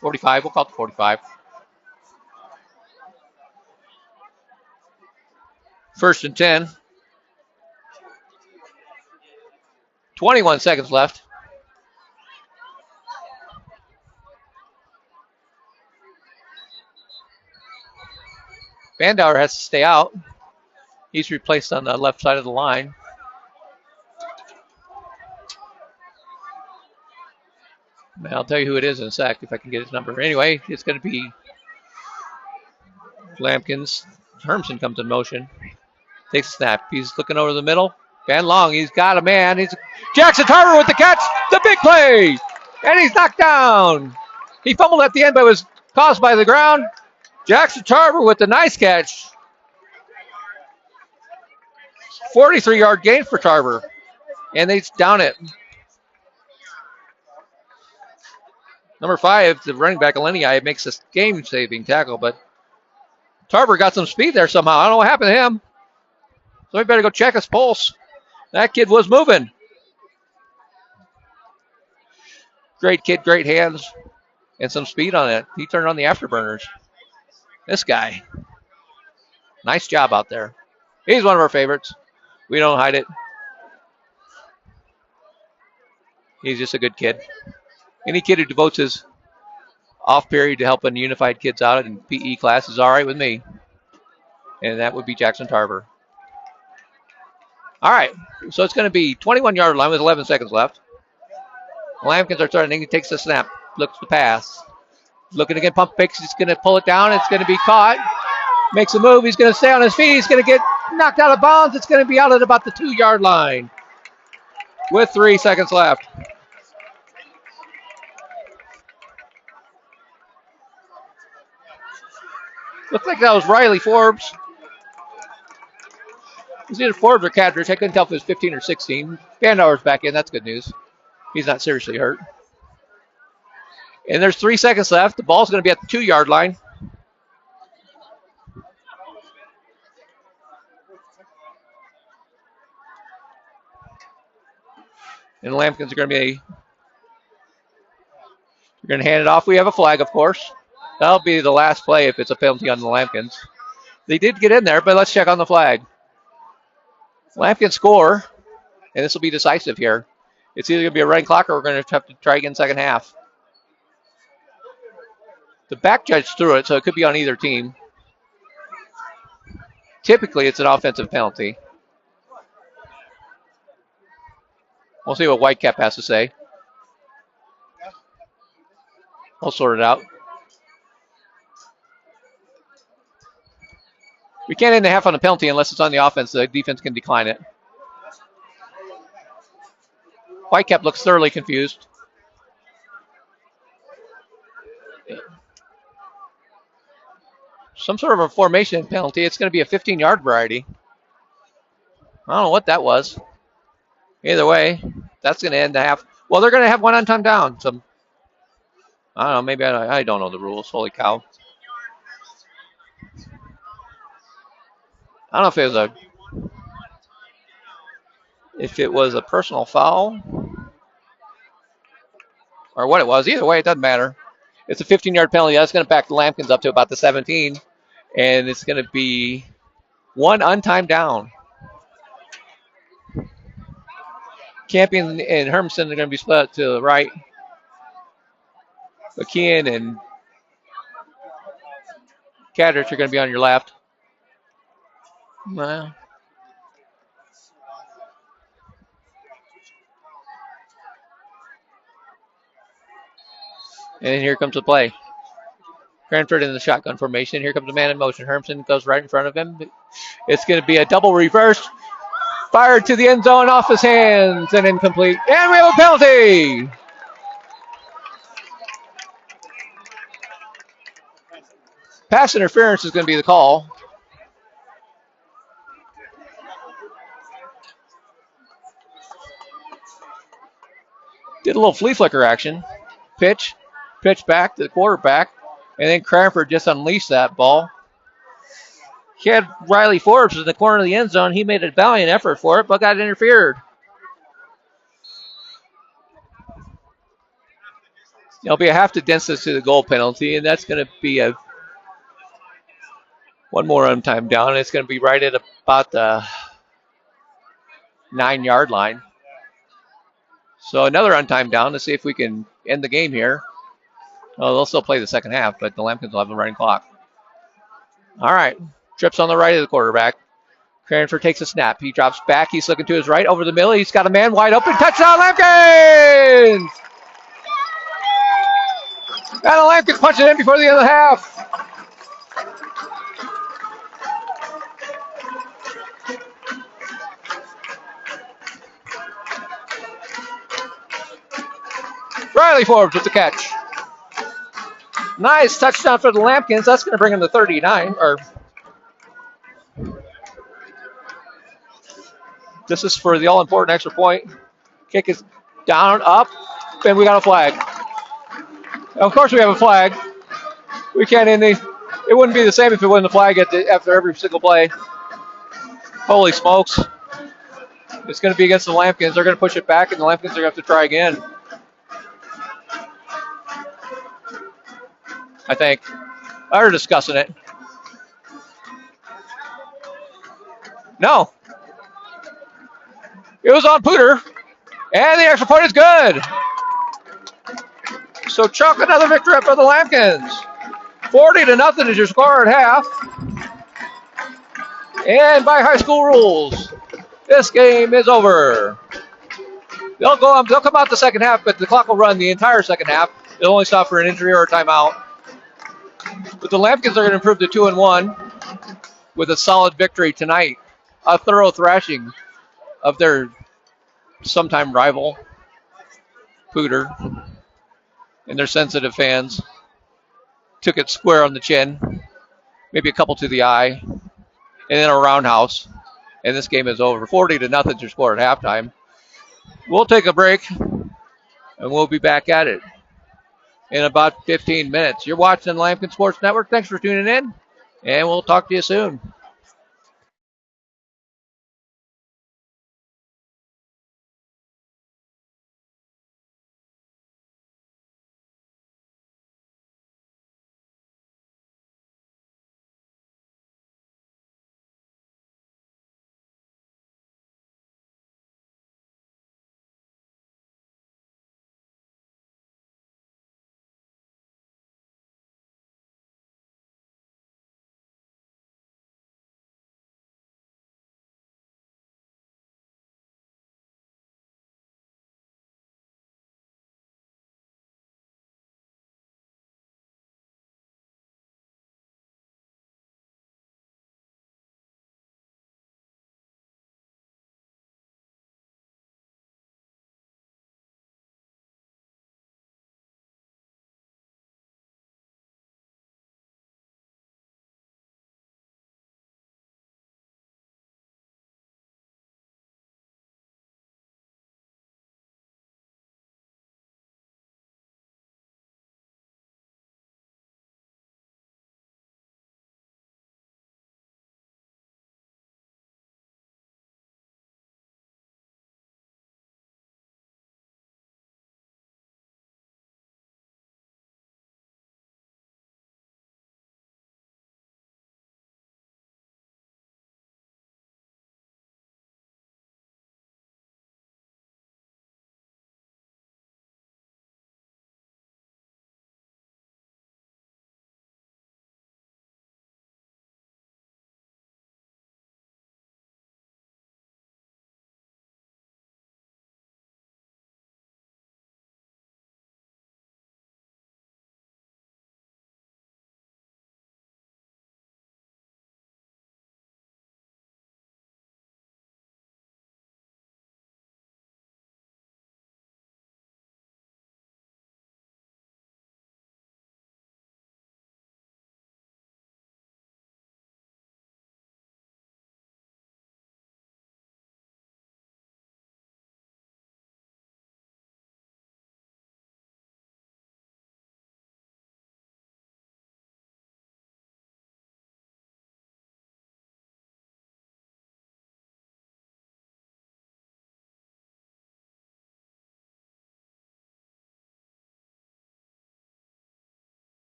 45. We'll call it the 45. 1st and 10. 21 seconds left. Bandauer has to stay out. He's replaced on the left side of the line. I'll tell you who it is in a sec if I can get his number. Anyway, it's going to be Lampkins. Hermsen comes in motion. Takes a snap. He's looking over the middle. Van Long, he's got a man. He's Jackson Tarver with the catch. The big play. And he's knocked down. He fumbled at the end but was caused by the ground. Jackson Tarver with the nice catch. 43-yard gain for Tarver. And they down it. Number 5, the running back, Eleni, makes a game-saving tackle, but Tarver got some speed there somehow. I don't know what happened to him. So we better go check his pulse. That kid was moving. Great kid, great hands, and some speed on it. He turned on the afterburners. This guy. Nice job out there. He's one of our favorites. We don't hide it. He's just a good kid. Any kid who devotes his off period to helping unified kids out in PE class is all right with me. And that would be Jackson Tarver. All right, so it's going to be 21-yard line with 11 seconds left. Lampkins are starting. He takes the snap, looks the pass. Looking again, pump fakes. He's going to pull it down. It's going to be caught. Makes a move. He's going to stay on his feet. He's going to get knocked out of bounds. It's going to be out at about the 2-yard line with 3 seconds left. Looks like that was Riley Forbes. It was either Forbes or Cadridge. I couldn't tell if it was 15 or 16. Bandauer's back in. That's good news. He's not seriously hurt. And there's 3 seconds left. The ball's going to be at the 2-yard line. And the Lampkins are going to be... We're going to hand it off. We have a flag, of course. That'll be the last play if it's a penalty on the Lampkins. They did get in there, but let's check on the flag. Lampkins score, and this will be decisive here. It's either going to be a running clock or we're going to have to try again second half. The back judge threw it, so it could be on either team. Typically, it's an offensive penalty. We'll see what Whitecap has to say. We'll sort it out. We can't end the half on a penalty unless it's on the offense. The defense can decline it. Whitecap looks thoroughly confused. Some sort of a formation penalty. It's going to be a 15-yard variety. I don't know what that was. Either way, that's going to end the half. Well, they're going to have one on time down. I don't know. Maybe I don't know the rules. Holy cow. I don't know if it was a personal foul or what it was. Either way, it doesn't matter. It's a 15-yard penalty. That's going to back the Lampkins up to about the 17, and it's going to be one untimed down. Campion and Hermson are going to be split to the right. McKeon and Cadrich are going to be on your left. Well, and then here comes the play. Cranford in the shotgun formation. Here comes the man in motion. Hermson goes right in front of him. It's going to be a double reverse. Fired to the end zone off his hands and incomplete. And we have a penalty. Pass interference is going to be the call. Did a little flea flicker action. Pitch back to the quarterback. And then Cranford just unleashed that ball. He had Riley Forbes in the corner of the end zone. He made a valiant effort for it, but got interfered. It'll be a half to distance to the goal penalty, and that's going to be one more untimed down. It's going to be right at about the 9-yard line. So another untimed down to see if we can end the game here. Well, they'll still play the second half, but the Lampkins will have a running clock. All right. Trips on the right of the quarterback. Cranford takes a snap. He drops back. He's looking to his right over the middle. He's got a man wide open. Touchdown, Lampkins! And the Lampkins punch it in before the end of the half. Riley Forbes with the catch. Nice touchdown for the Lampkins. That's going to bring him to 39. This is for the all-important extra point. Kick is down, up, and we got a flag. Of course we have a flag. We can't end these. It wouldn't be the same if it wasn't a flag after every single play. Holy smokes. It's going to be against the Lampkins. They're going to push it back, and the Lampkins are going to have to try again. I think. They're discussing it. No. It was on Poudre, and the extra point is good. So chalk another victory for the Lampkins. 40-0 is your score at half. And by high school rules, this game is over. They'll come out the second half, but the clock will run the entire second half. They'll only stop for an injury or a timeout. But the Lampkins are going to improve to 2-1 with a solid victory tonight. A thorough thrashing of their sometime rival, Poudre, and their sensitive fans. Took it square on the chin, maybe a couple to the eye, and then a roundhouse. And this game is over. 40-0 is your score at halftime. We'll take a break, and we'll be back at it in about 15 minutes. You're watching the Lampkin Sports Network. Thanks for tuning in, and we'll talk to you soon.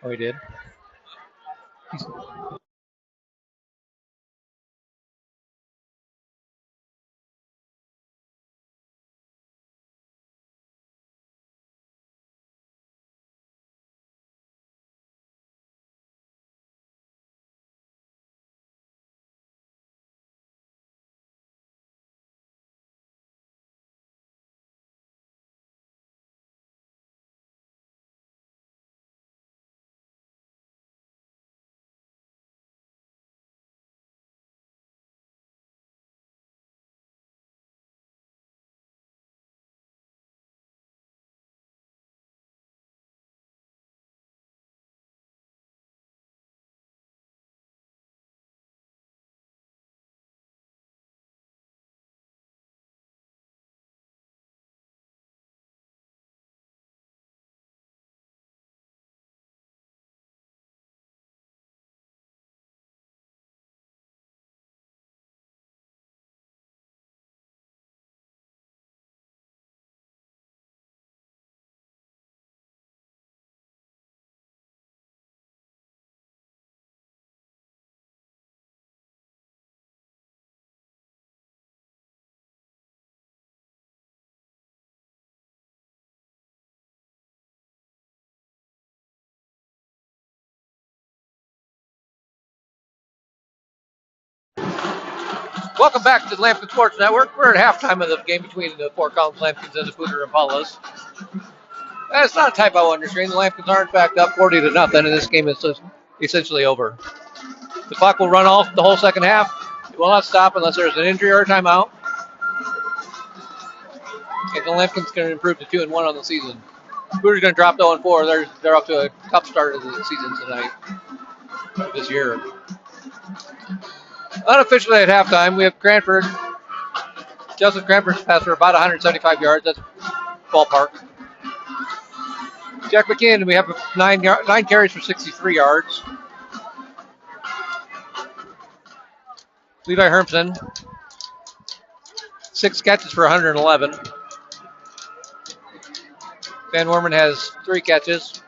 Oh, he did. Welcome back to the Lambkin Sports Network. We're at halftime of the game between the Fort Collins Lambkins and the Poudre Impalas. It's not a typo on your screen. The Lambkins are in fact up 40-0, and this game is essentially over. The clock will run off the whole second half. It will not stop unless there's an injury or a timeout. And the Lambkins can improve to 2-1 on the season. Poudre's going to drop to 0-4. They're off to a tough start of the season tonight, this year. Unofficially at halftime, we have Cranford. Joseph Cranford's pass for about 175 yards. That's ballpark. Jack McKeon, we have nine carries for 63 yards. Levi Hermson, 6 catches for 111. Van Worman has 3 catches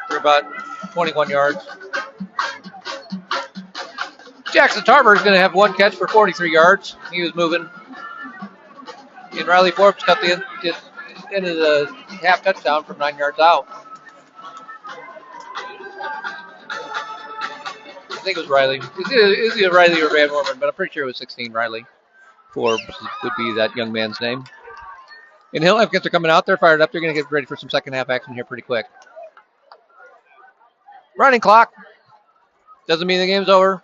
for about 21 yards. Jackson Tarver is going to have 1 catch for 43 yards. He was moving. And Riley Forbes got the end of the half touchdown from 9 yards out. I think it was Riley. Is it Riley or Van Worman? But I'm pretty sure it was 16 Riley Forbes would be that young man's name. And Hill Lampkins are coming out. They're fired up. They're going to get ready for some second half action here pretty quick. Running clock. Doesn't mean the game's over.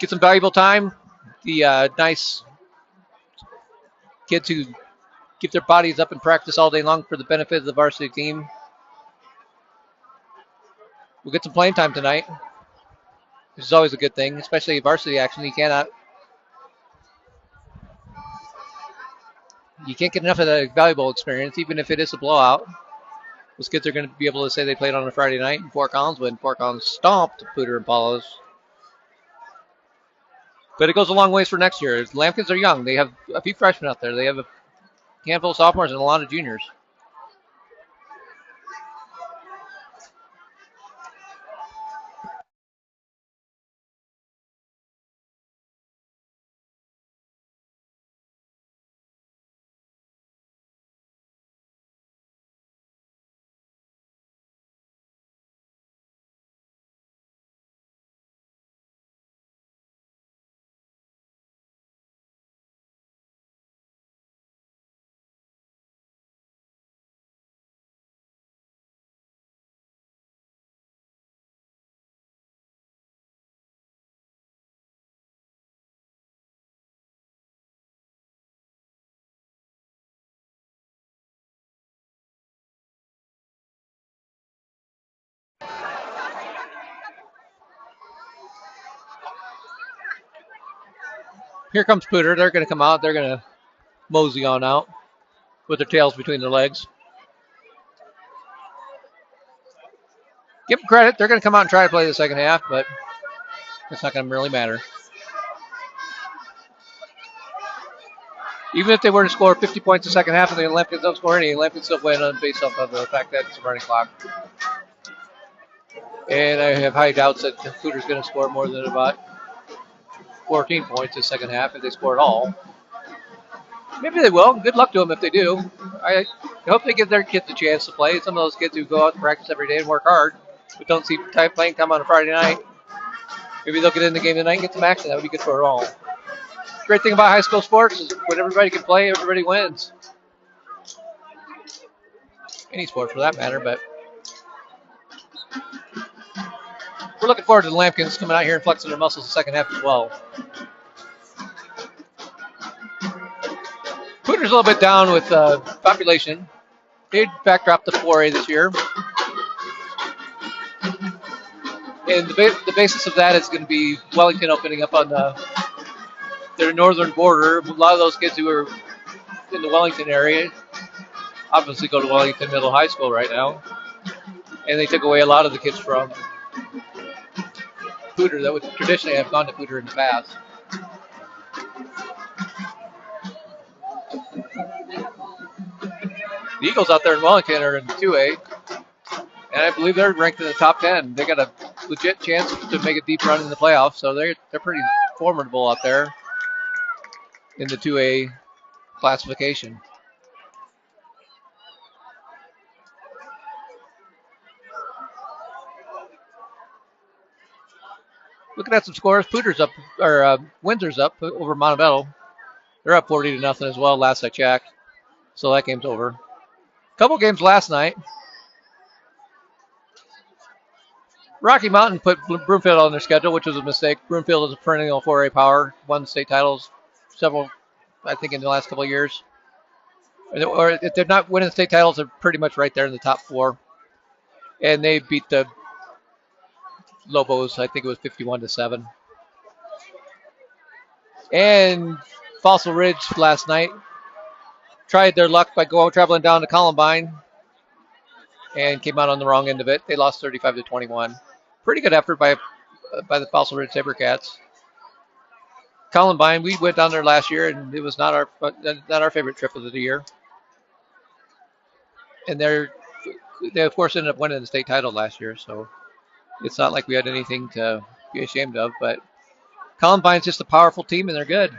Get some valuable time. The nice kids who keep their bodies up in practice all day long for the benefit of the varsity team. We'll get some playing time tonight, which is always a good thing, especially varsity action. You can't get enough of that valuable experience, even if it is a blowout. Those kids are going to be able to say they played on a Friday night in Fort Collins when Fort Collins stomped Poudre and Palos. But it goes a long ways for next year. Lampkins are young. They have a few freshmen out there. They have a handful of sophomores and a lot of juniors. Here comes Poudre. They're going to come out. They're going to mosey on out with their tails between their legs. Give them credit. They're going to come out and try to play the second half, but it's not going to really matter. Even if they were to score 50 points in the second half and the Lampkins don't score any, Lampkins still win based off of the fact that it's a running clock. And I have high doubts that Poudre's going to score more than about 14 points in the second half if they score at all. Maybe they will. Good luck to them if they do. I hope they give their kids a chance to play. Some of those kids who go out to practice every day and work hard, but don't see playing time on a Friday night. Maybe they'll get in the game tonight and get some action. That would be good for it all. Great thing about high school sports is when everybody can play, everybody wins. Any sport for that matter, but we're looking forward to the Lampkins coming out here and flexing their muscles the second half as well. Poudre's a little bit down with population. They backdropped to 4A this year. And the basis of that is going to be Wellington opening up on their northern border. A lot of those kids who are in the Wellington area obviously go to Wellington Middle High School right now. And they took away a lot of the kids from Poudre that would traditionally have gone to Poudre in the past. The Eagles out there in Wellington are in 2A, and I believe they're ranked in the top 10. They got a legit chance to make a deep run in the playoffs, so they're pretty formidable out there in the 2A classification. Looking at some scores, Windsor's up over Montebello. They're up 40-0 as well. Last I checked, so that game's over. Couple games last night. Rocky Mountain put Broomfield on their schedule, which was a mistake. Broomfield is a perennial 4A power, won state titles several, I think, in the last couple of years. Or if they're not winning state titles, they're pretty much right there in the top 4. And they beat the Lobos, I think it was 51-7. And Fossil Ridge last night tried their luck by traveling down to Columbine and came out on the wrong end of it. They lost 35-21. Pretty good effort by the Fossil Ridge Sabercats. Columbine, we went down there last year, and it was not our favorite trip of the year. And they of course ended up winning the state title last year, so it's not like we had anything to be ashamed of. But Columbine's just a powerful team, and they're good.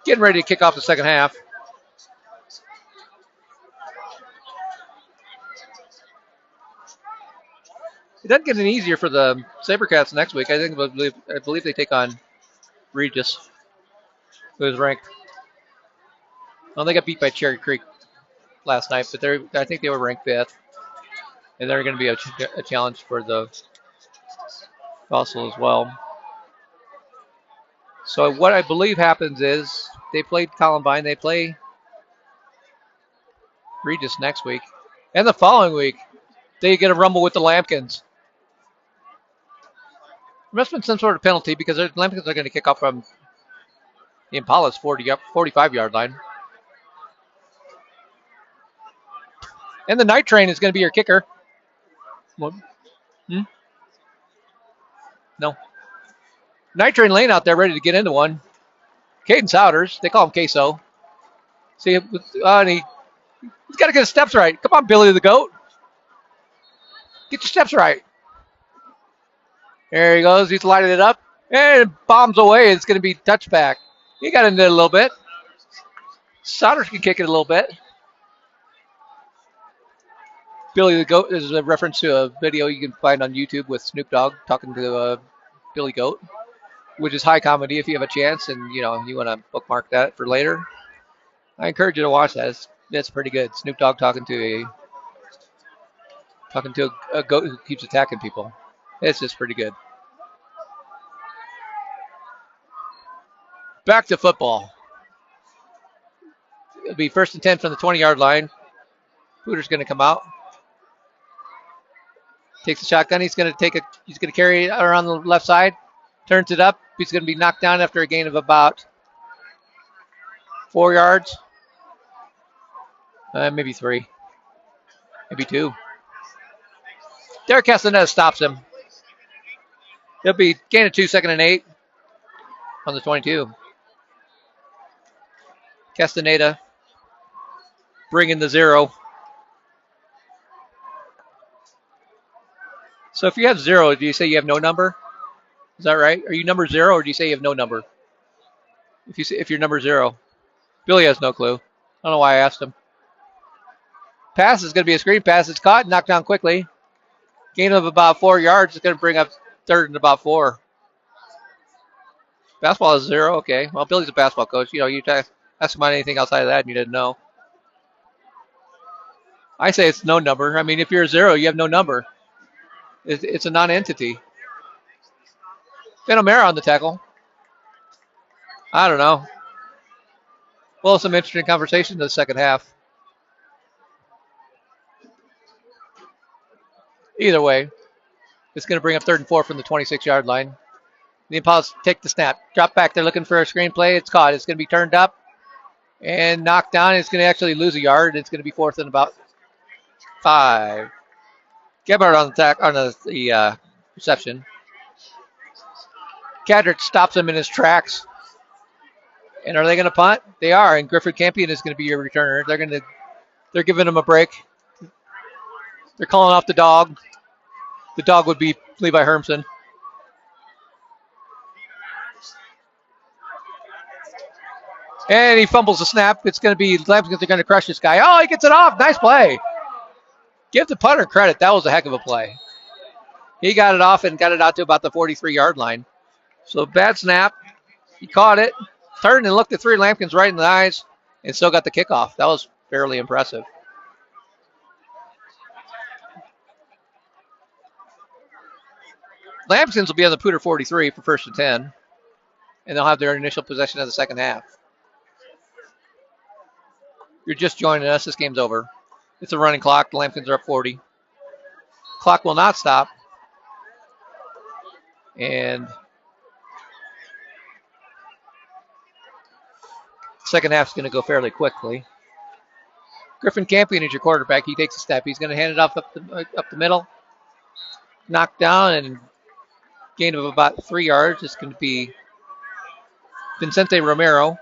Getting ready to kick off the second half. It doesn't get any easier for the Sabercats next week. I believe they take on Regis. It was ranked. Well, they got beat by Cherry Creek last night, but I think they were ranked 5th. And they're going to be a challenge for the Fossil as well. So what I believe happens is they played Columbine. They play Regis next week. And the following week, they get a rumble with the Lampkins. There must have been some sort of penalty because the Lampkins are going to kick off from the Impala's 45-yard line. And the Night Train is going to be your kicker. No. Night Train Lane out there ready to get into one. Caden Souders. They call him Queso. See, and he's got to get his steps right. Come on, Billy the Goat. Get your steps right. There he goes. He's lighted it up. And it bombs away. It's going to be touchback. He got into it a little bit. Souders can kick it a little bit. Billy the Goat is a reference to a video you can find on YouTube with Snoop Dogg talking to Billy Goat, which is high comedy if you have a chance and you want to bookmark that for later. I encourage you to watch that. That's pretty good. Snoop Dogg talking to a goat who keeps attacking people. It's just pretty good. Back to football. It'll be 1st and 10 from the 20-yard line. Poudre's going to come out. Takes the shotgun. He's going to carry it around the left side. Turns it up. He's going to be knocked down after a gain of about 4 yards. Maybe 3. Maybe 2. Derek Castaneda stops him. It'll be gain of 2, 2nd and 8 on the 22. Castaneda bringing the 0. So if you have 0, do you say you have no number? Is that right? Are you number 0 or do you say you have no number? If you're number 0. Billy has no clue. I don't know why I asked him. Pass is going to be a screen pass. It's caught and knocked down quickly. Gain of about 4 yards. It's going to bring up 3rd and about 4. Basketball is 0. Okay. Well, Billy's a basketball coach. You ask him about anything outside of that and you didn't know. I say it's no number. I mean, if you're a 0, you have no number. It's a non-entity. Ben O'Mara on the tackle. I don't know. Well, some interesting conversation in the second half. Either way, it's going to bring up 3rd and 4 from the 26-yard line. The Impalas take the snap. Drop back. They're looking for a screen play. It's caught. It's going to be turned up and knocked down. It's going to actually lose a yard. It's going to be 4th and about 5. Gebhardt on the reception. Cadrick stops him in his tracks. And are they going to punt? They are. And Griffin Campion is going to be your returner. They're giving him a break. They're calling off the dog. The dog would be Levi Hermson. And he fumbles the snap. It's going to be Lampkins are going to crush this guy. Oh, he gets it off. Nice play. Give the punter credit. That was a heck of a play. He got it off and got it out to about the 43-yard line. So bad snap. He caught it, turned and looked at 3 Lampkins right in the eyes, and still got the kickoff. That was fairly impressive. Lampkins will be on the Poudre 43 for 1st and 10, and they'll have their initial possession of the second half. You're just joining us. This game's over. It's a running clock. The Lampkins are up 40. Clock will not stop. And second half is going to go fairly quickly. Griffin Campion is your quarterback. He takes a step. He's going to hand it off up the middle. Knocked down and gain of about 3 yards. It's going to be Vincente Romero.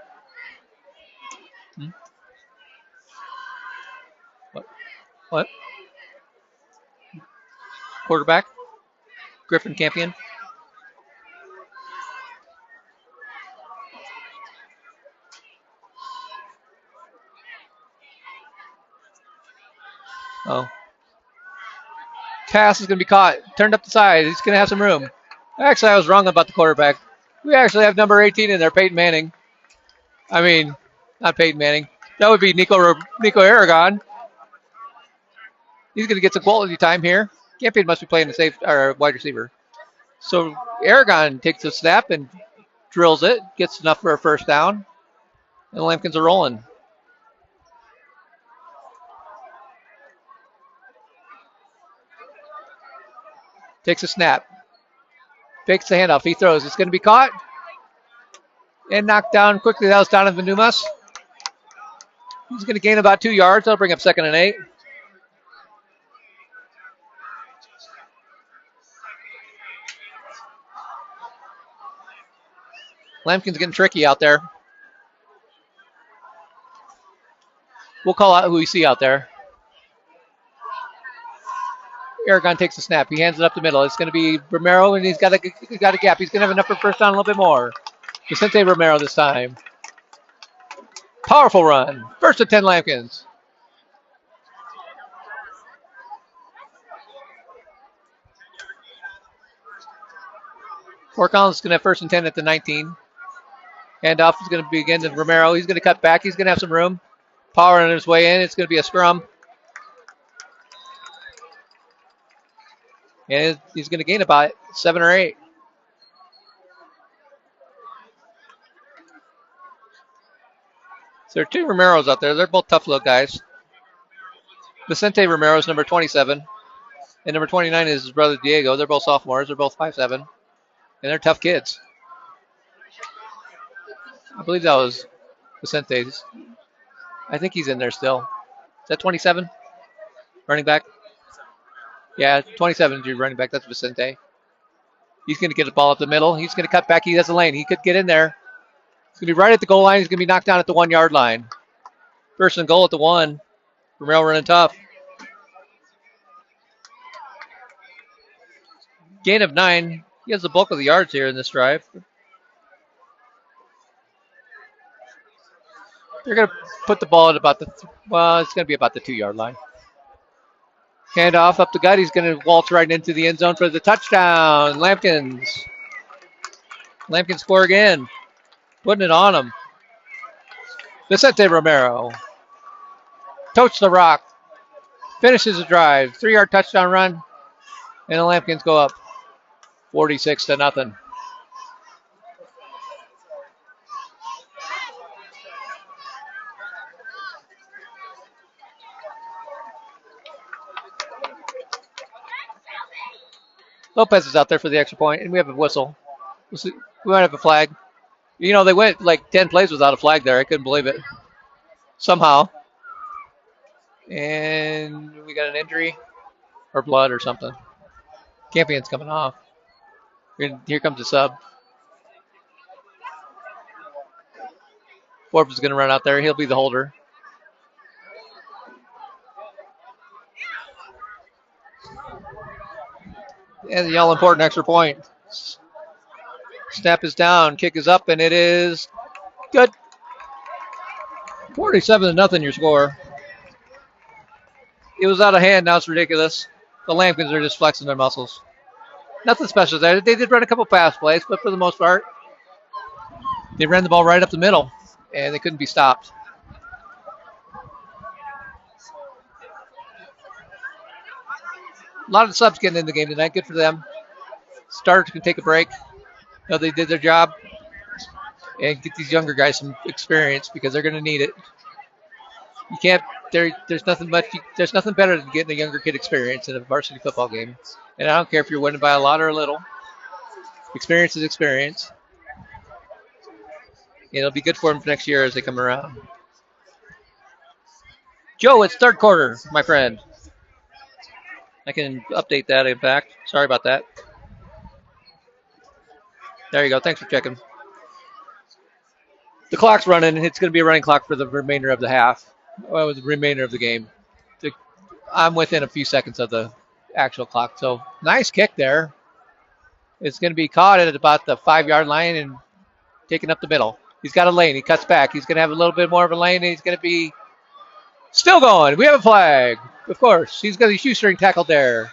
What? Quarterback? Griffin Campion. Oh. Pass is going to be caught. Turned up the side. He's going to have some room. Actually, I was wrong about the quarterback. We actually have number 18 in there, Peyton Manning. I mean, not Peyton Manning. That would be Nico Aragon. He's going to get some quality time here. Campion must be playing the safe or wide receiver. So Aragon takes a snap and drills it, gets enough for a first down, and the Lampkins are rolling. Takes a snap, fakes the handoff. He throws. It's going to be caught and knocked down quickly. That was Donovan Dumas. He's going to gain about 2 yards. That'll bring up 2nd and 8. Lampkin's getting tricky out there. We'll call out who we see out there. Aragon takes a snap. He hands it up the middle. It's going to be Romero, and he's got a gap. He's going to have enough for first down a little bit more. Vicente Romero this time. Powerful run. 1st and 10 Lampkins. Fort Collins is going to have 1st and 10 at the 19. Handoff is going to be again to Romero. He's going to cut back. He's going to have some room. Power on his way in. It's going to be a scrum. And he's going to gain about 7 or 8. So there are 2 Romeros out there. They're both tough little guys. Vicente Romero is number 27. And number 29 is his brother Diego. They're both sophomores. They're both 5'7". And they're tough kids. I believe that was Vicente's. I think he's in there still. Is that 27? Running back? Yeah, 27 is your running back. That's Vicente. He's going to get the ball up the middle. He's going to cut back. He has a lane. He could get in there. He's going to be right at the goal line. He's going to be knocked down at the 1 yard line. 1st and goal at the 1. Romero running tough. Gain of 9. He has the bulk of the yards here in this drive. They're going to put the ball at about it's going to be about the 2 yard line. Handoff up the gut. He's going to waltz right into the end zone for the touchdown. Lampkins score again. Putting it on him. Vicente Romero. Totes the rock. Finishes the drive. 3 yard touchdown run. And the Lampkins go up 46-0. Lopez is out there for the extra point, and we have a whistle. We might have a flag. You know, they went like 10 plays without a flag there. I couldn't believe it. Somehow. And we got an injury or blood or something. Campion's coming off. Here comes the sub. Forbes is going to run out there. He'll be the holder. And the all-important extra point. Snap is down. Kick is up, and it is good. 47-0 your score. It was out of hand. Now it's ridiculous. The Lampkins are just flexing their muscles. Nothing special there. They did run a couple pass plays, but for the most part, they ran the ball right up the middle, and they couldn't be stopped. A lot of subs getting in the game tonight. Good for them. Starters can take a break. You know, they did their job. And get these younger guys some experience because they're going to need it. You can't. There's nothing better than getting a younger kid experience in a varsity football game. And I don't care if you're winning by a lot or a little. Experience is experience. And it'll be good for them for next year as they come around. Joe, it's 3rd quarter, my friend. I can update that, in fact. Sorry about that. There you go. Thanks for checking. The clock's running. It's going to be a running clock for the remainder of the half. Well, the remainder of the game. I'm within a few seconds of the actual clock. So, nice kick there. It's going to be caught at about the 5 yard line and taken up the middle. He's got a lane. He cuts back. He's going to have a little bit more of a lane, and he's going to be still going. We have a flag. Of course. He's got a shoestring tackled there.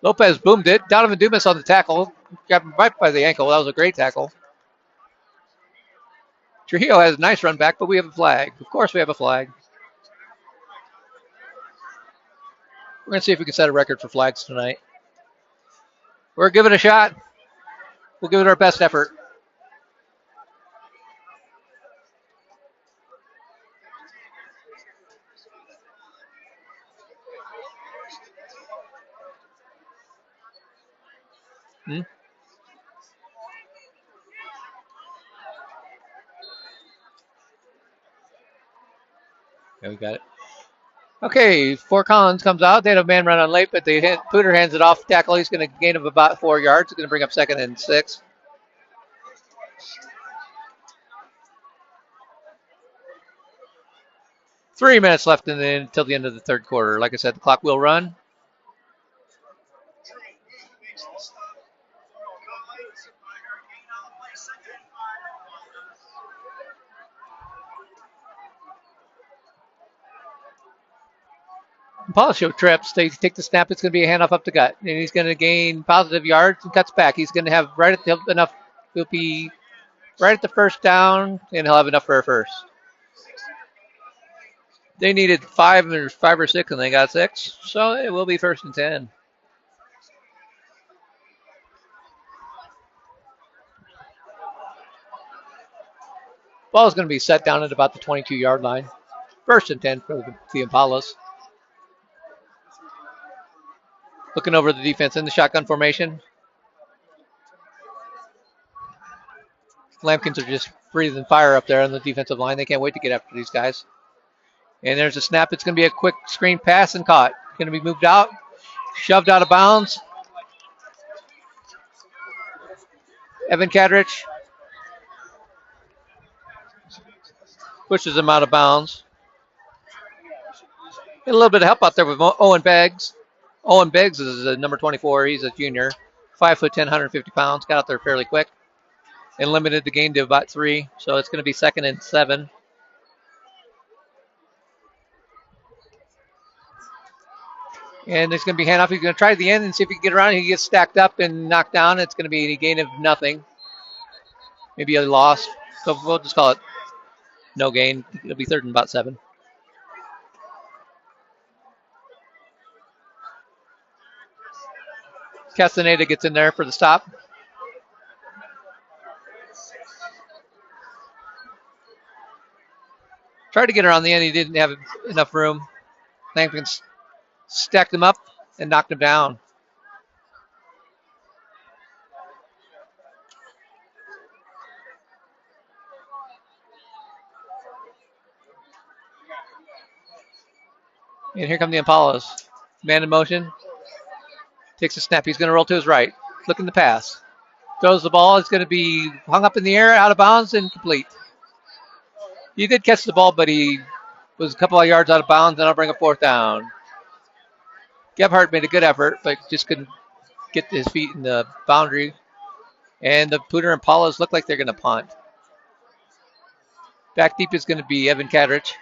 Lopez boomed it. Donovan Dumas on the tackle. Got him right by the ankle. That was a great tackle. Trujillo has a nice run back, but we have a flag. Of course we have a flag. We're going to see if we can set a record for flags tonight. We're giving it a shot. We'll give it our best effort. Yeah, we got it. Okay, Fort Collins comes out. They had a man run on late, but Poudre hands it off. Tackle. He's going to gain of about 4 yards. He's going to bring up 2nd and 6. Three minutes left until the end of the third quarter. Like I said, the clock will run. Paul show trips. They take the snap. It's going to be a handoff up the gut, and he's going to gain positive yards and cuts back. He's going to have right at enough. He'll be right at the first down, and he'll have enough for a first. They needed five or six, and they got 6, so it will be 1st and 10. Ball is going to be set down at about the 22-yard line. 1st and 10 for the Impalas. Looking over the defense in the shotgun formation. Lampkins are just breathing fire up there on the defensive line. They can't wait to get after these guys. And there's a snap. It's going to be a quick screen pass and caught. Going to be moved out, shoved out of bounds. Evan Kadrich pushes him out of bounds. Get a little bit of help out there with Owen Beggs. Owen Beggs is number 24. He's a junior. 5'10", 150 pounds. Got out there fairly quick and limited the gain to about 3. So it's going to be 2nd and 7. And it's going to be handoff. He's going to try the end and see if he can get around. He gets stacked up and knocked down. It's going to be a gain of nothing. Maybe a loss. So we'll just call it no gain. It'll be 3rd and about 7. Castaneda gets in there for the stop. Tried to get around the end. He didn't have enough room. Lampkins stacked him up and knocked him down. And here come the Impalas. Man in motion. Takes a snap. He's going to roll to his right. Looking to pass. Throws the ball. It's going to be hung up in the air, out of bounds, and complete. He did catch the ball, but he was a couple of yards out of bounds, and I'll bring a 4th down. Gebhardt made a good effort, but just couldn't get his feet in the boundary. And the Poudre Impalas look like they're going to punt. Back deep is going to be Evan Kadrich,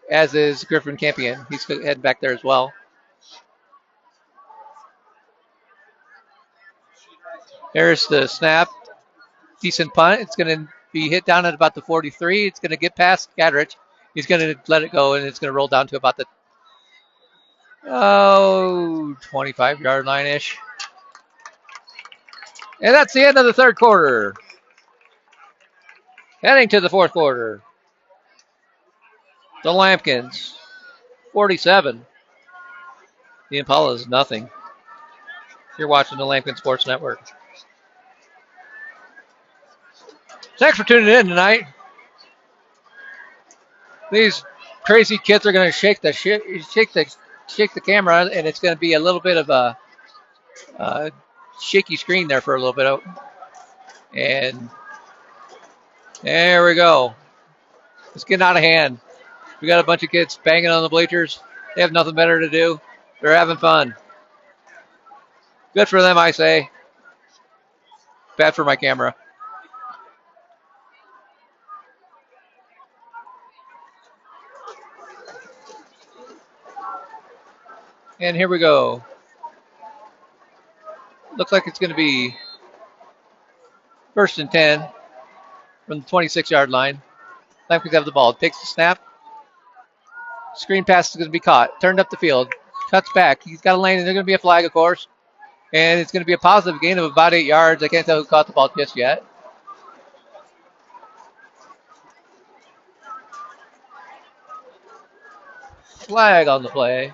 as is Griffin Campion. He's heading back there as well. There's the snap. Decent punt. It's going to be hit down at about the 43. It's going to get past Kadrich. He's going to let it go, and it's going to roll down to about the 25-yard line-ish. And that's the end of the third quarter. Heading to the fourth quarter. The Lampkins, 47. The Impalas, nothing. You're watching the Lampkin Sports Network. Thanks for tuning in tonight. These crazy kids are going to shake the camera, and it's going to be a little bit of a shaky screen there for a little bit. And there we go. It's getting out of hand. We got a bunch of kids banging on the bleachers. They have nothing better to do. They're having fun. Good for them, I say. Bad for my camera. And here we go. Looks like it's going to be 1st and 10 from the 26-yard line. Lampkins have the ball. Takes the snap. Screen pass is going to be caught. Turned up the field. Cuts back. He's got a lane, and there's going to be a flag, of course. And it's going to be a positive gain of about 8 yards. I can't tell who caught the ball just yet. Flag on the play.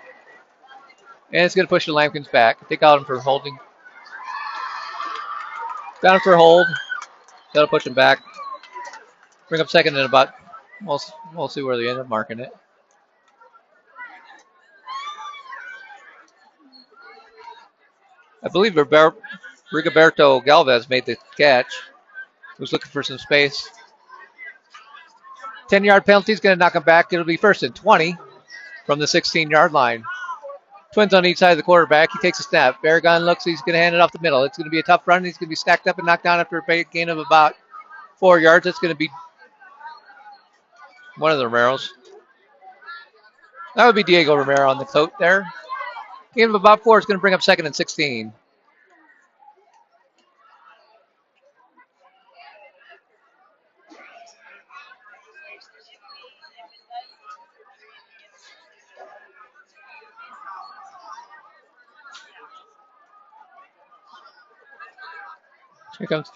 And it's going to push the Lampkins back. They got him for holding. Got him for a hold. Got to push him back. Bring up 2nd and about. We'll see where they end up marking it. I believe Rigoberto Galvez made the catch. He was looking for some space. 10-yard penalty is going to knock him back. It'll be 1st and 20 from the 16-yard line. Twins on each side of the quarterback. He takes a snap. Aragon looks. He's going to hand it off the middle. It's going to be a tough run. He's going to be stacked up and knocked down after a gain of about 4 yards. It's going to be one of the Romeros. That would be Diego Romero on the coat there. Gain of about 4 is going to bring up 2nd and 16. Here comes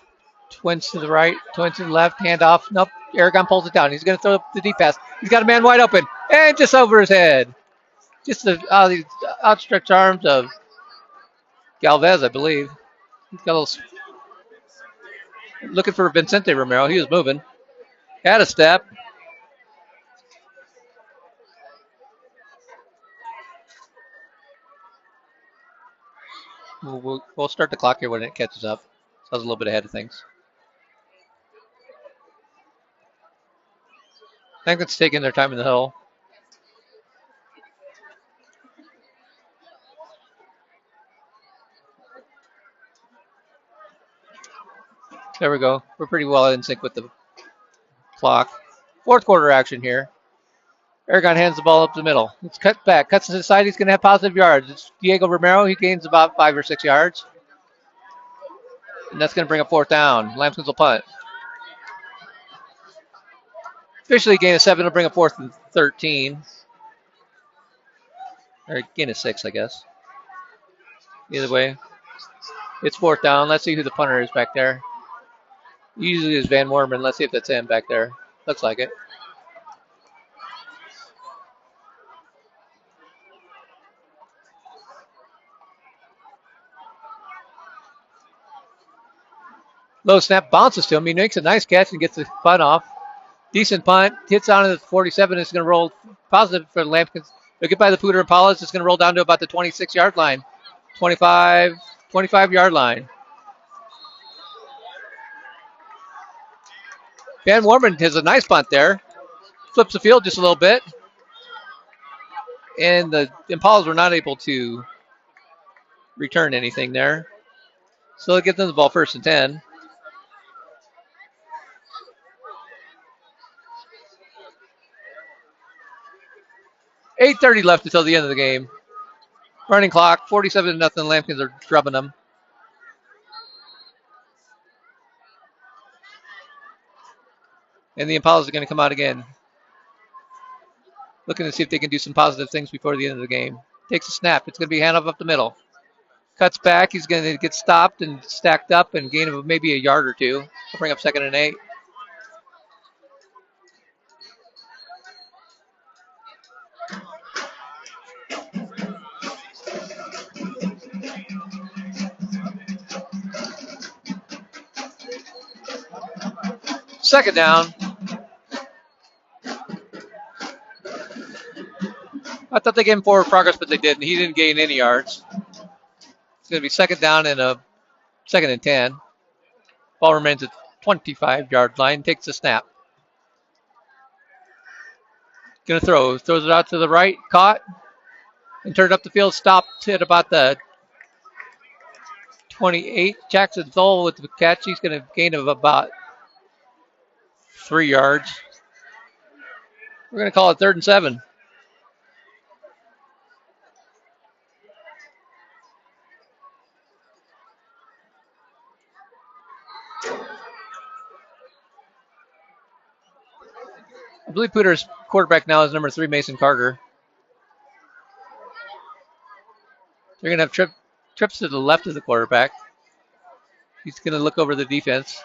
Twins to the right, Twins to the left, handoff. Nope, Aragon pulls it down. He's going to throw the deep pass. He's got a man wide open, and just over his head. Just the outstretched arms of Galvez, I believe. He's got a little, looking for Vicente Romero. He was moving. Had a step. We'll start the clock here when it catches up. So I was a little bit ahead of things. I think it's taking their time in the hill. There we go. We're pretty well in sync with the clock. 4th quarter action here. Aragon hands the ball up the middle. It's cut back. Cuts to the side. He's going to have positive yards. It's Diego Romero. He gains about 5 or 6 yards. And that's going to bring up 4th down. Lampkins will punt. Officially gain of 7 will bring up 4th and 13. Or gain of 6, I guess. Either way. It's 4th down. Let's see who the punter is back there. Usually it's Van Worman. Let's see if that's him back there. Looks like it. Low snap bounces to him. He makes a nice catch and gets the punt off. Decent punt. Hits on the 47. It's going to roll positive for the Lampkins. They'll get by the Poudre Impalas. It's going to roll down to about the 26-yard line. 25-yard line. Van Worman has a nice punt there. Flips the field just a little bit. And the Impalas were not able to return anything there. So they'll get them the ball 1st and 10. $8:30 left until the end of the game. Running clock, 47-0. Lampkins are drubbing them. And the Impalas are going to come out again. Looking to see if they can do some positive things before the end of the game. Takes a snap. It's going to be handoff up the middle. Cuts back. He's going to get stopped and stacked up and gain of maybe a yard or 2. He'll bring up 2nd and 8. Second down. I thought they gave him forward progress, but they didn't. He didn't gain any yards. It's going to be 2nd down and a 2nd and 10. Ball remains at 25-yard line. Takes the snap. Going to throw. Throws it out to the right. Caught. And turned up the field. Stopped at about the 28. Jackson Zoll with the catch. He's going to gain of about 3 yards. We're going to call it 3rd and 7. I believe Poudre's quarterback now is number 3, Mason Carter. They're going to have trips to the left of the quarterback. He's going to look over the defense.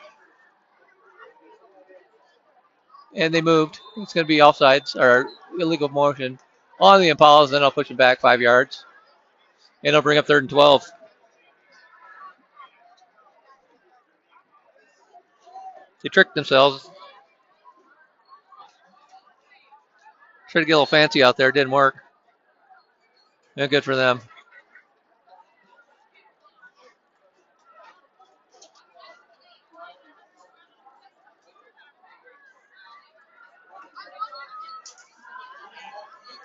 And they moved. It's going to be offsides or illegal motion on the Impalas. Then I'll push him back 5 yards. And I'll bring up 3rd and 12. They tricked themselves. Tried to get a little fancy out there. Didn't work. No good for them.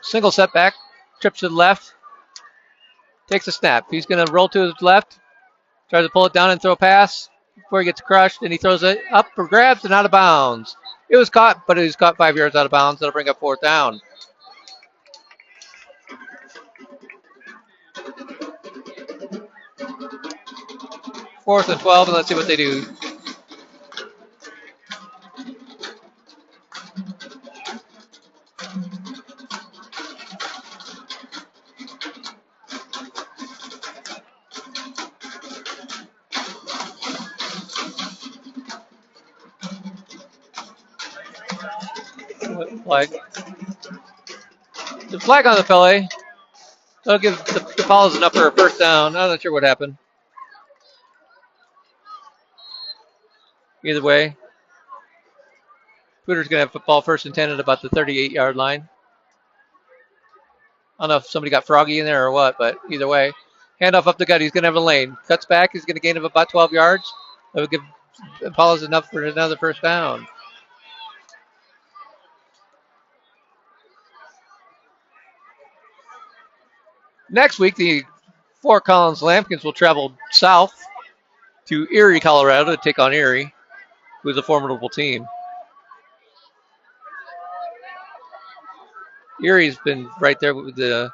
Single setback. Trips to the left. Takes a snap. He's going to roll to his left. Tries to pull it down and throw a pass before he gets crushed. And he throws it up for grabs and out of bounds. It was caught, but it was caught 5 yards out of bounds. That'll bring up 4th down. Fourth and 12, and let's see what they do. Flag. The flag on the play. That'll give the Pauls enough for a 1st down. I'm not sure what happened. Either way, Poudre's going to have football 1st and 10 at about the 38-yard line. I don't know if somebody got froggy in there or what, but either way. Handoff up the gut. He's going to have a lane. Cuts back. He's going to gain of about 12 yards. That would give Pauls enough for another 1st down. Next week, the Fort Collins Lambkins will travel south to Erie, Colorado to take on Erie, who is a formidable team. Erie's been right there with the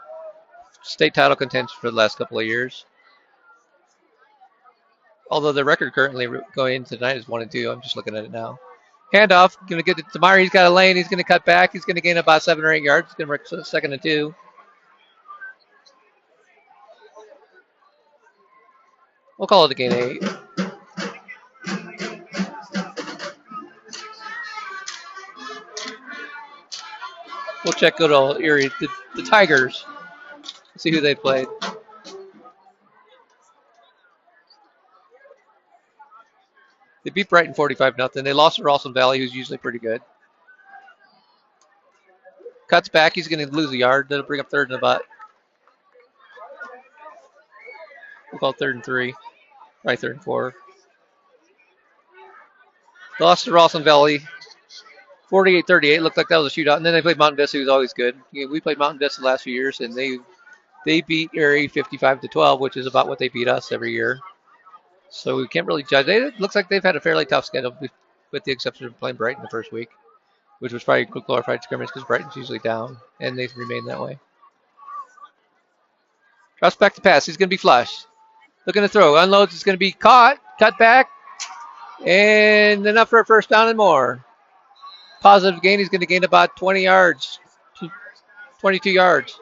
state title contention for the last couple of years. Although their record currently going into tonight is 1-2. I'm just looking at it now. Handoff, going to get it to Meyer. He's got a lane. He's going to cut back. He's going to gain about 7 or 8 yards. He's going to work 2nd and 2. We'll call it a gain of 8. We'll check good old Erie, the Tigers. See who they played. They beat Brighton 45-0. They lost to Ralston Valley, who's usually pretty good. Cuts back. He's going to lose a yard. That'll bring up 3rd and about. We'll call it 3rd and 3. Right, 3rd and 4. They lost to Ralston Valley 48-38. Looked like that was a shootout. And then they played Mountain Vista, who's always good. We played Mountain Vista the last few years, and they beat Erie 55-12, which is about what they beat us every year. So we can't really judge. It looks like they've had a fairly tough schedule, with the exception of playing Brighton the first week, which was probably a glorified scrimmage because Brighton's usually down, and they remain that way. Drops back to pass. He's going to be flush. Looking to throw. Unloads. It's going to be caught. Cut back. And enough for a 1st down and more. Positive gain. He's going to gain about 20 yards. 22 yards.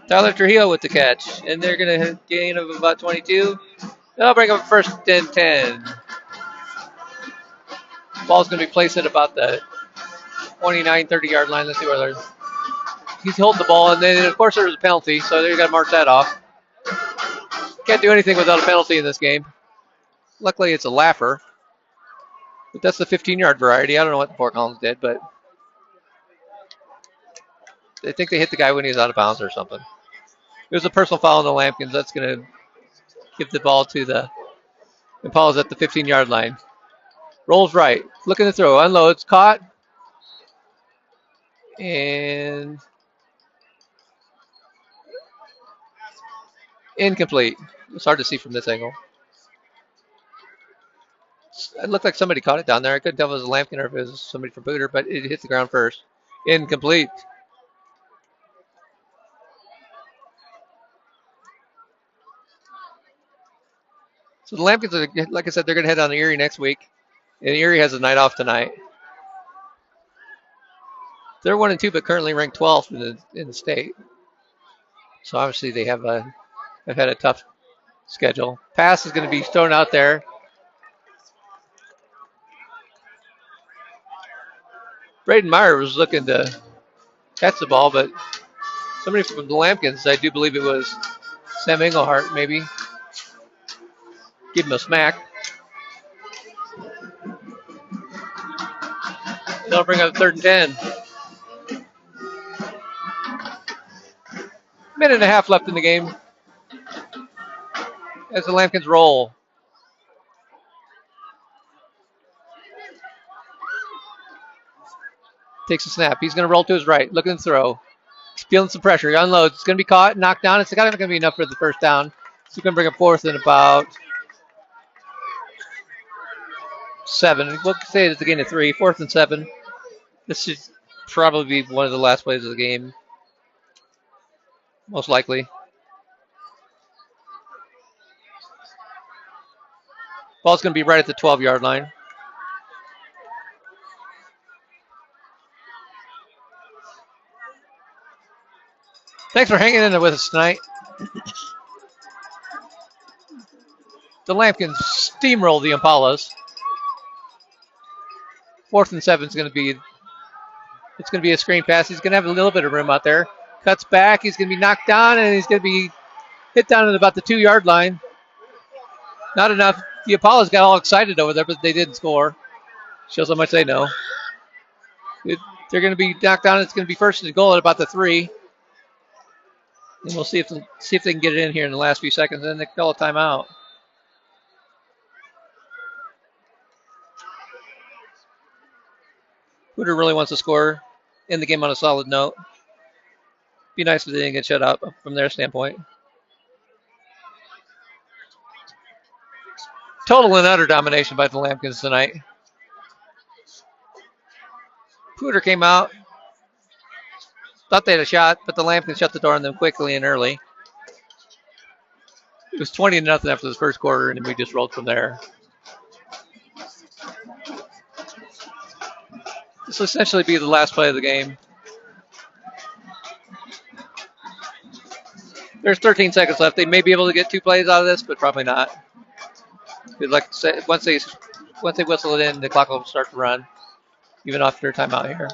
Tyler Trujillo with the catch. And they're going to gain of about 22. That'll bring up 1st and 10. Ball's going to be placed at about the 29, 30-yard line. Let's see where they're. He's holding the ball, and then, of course, there was a penalty, so they've got to mark that off. Can't do anything without a penalty in this game. Luckily, it's a laugher. But that's the 15-yard variety. I don't know what the Fort Collins did, but I think they hit the guy when he was out of bounds or something. It was a personal foul on the Lambkins. That's going to give the ball to the Impalas at the 15-yard line. Rolls right. Looking to throw. Unloads. Caught. And incomplete. It's hard to see from this angle. It looked like somebody caught it down there. I couldn't tell if it was a Lambkin or if it was somebody from Poudre, but it hit the ground first. Incomplete. So the Lambkins, like I said, they're going to head on to Erie next week. And Erie has a night off tonight. They're 1-2, but currently ranked 12th in the state. So obviously they have had a tough schedule. Pass is going to be thrown out there. Braden Meyer was looking to catch the ball, but somebody from the Lampkins, I do believe it was Sam Englehart, maybe, give him a smack. They'll bring up 3rd and 10. Minute and a half left in the game as the Lampkins roll. Takes a snap. He's going to roll to his right, looking to throw. He's feeling some pressure. He unloads. It's going to be caught, knocked down. It's not going to be enough for the first down. So he's going to bring up 4th and about 7. We'll say it's a gain of 3. 4th and 7. This should probably be one of the last plays of the game. Most likely. Ball's going to be right at the 12-yard line. Thanks for hanging in there with us tonight. The Lampkins steamroll the Impalas. 4th and 7 is going to be. It's going to be a screen pass. He's going to have a little bit of room out there. Cuts back. He's going to be knocked down, and he's going to be hit down at about the 2-yard line. Not enough. The Impalas got all excited over there, but they didn't score. Shows how much they know. They're going to be knocked down. It's going to be 1st and goal at about the 3. And we'll see if they can get it in here in the last few seconds. Then they call a timeout. Poudre really wants to score in the game on a solid note. Be nice if they didn't get shut out from their standpoint. Total and utter domination by the Lampkins tonight. Poudre came out. Thought they had a shot, but the Lampkins shut the door on them quickly and early. It was 20-0 after the first quarter, and then we just rolled from there. This will essentially be the last play of the game. There's 13 seconds left. They may be able to get 2 plays out of this, but probably not. Like I said, once they whistle it in, the clock will start to run, even after a timeout here.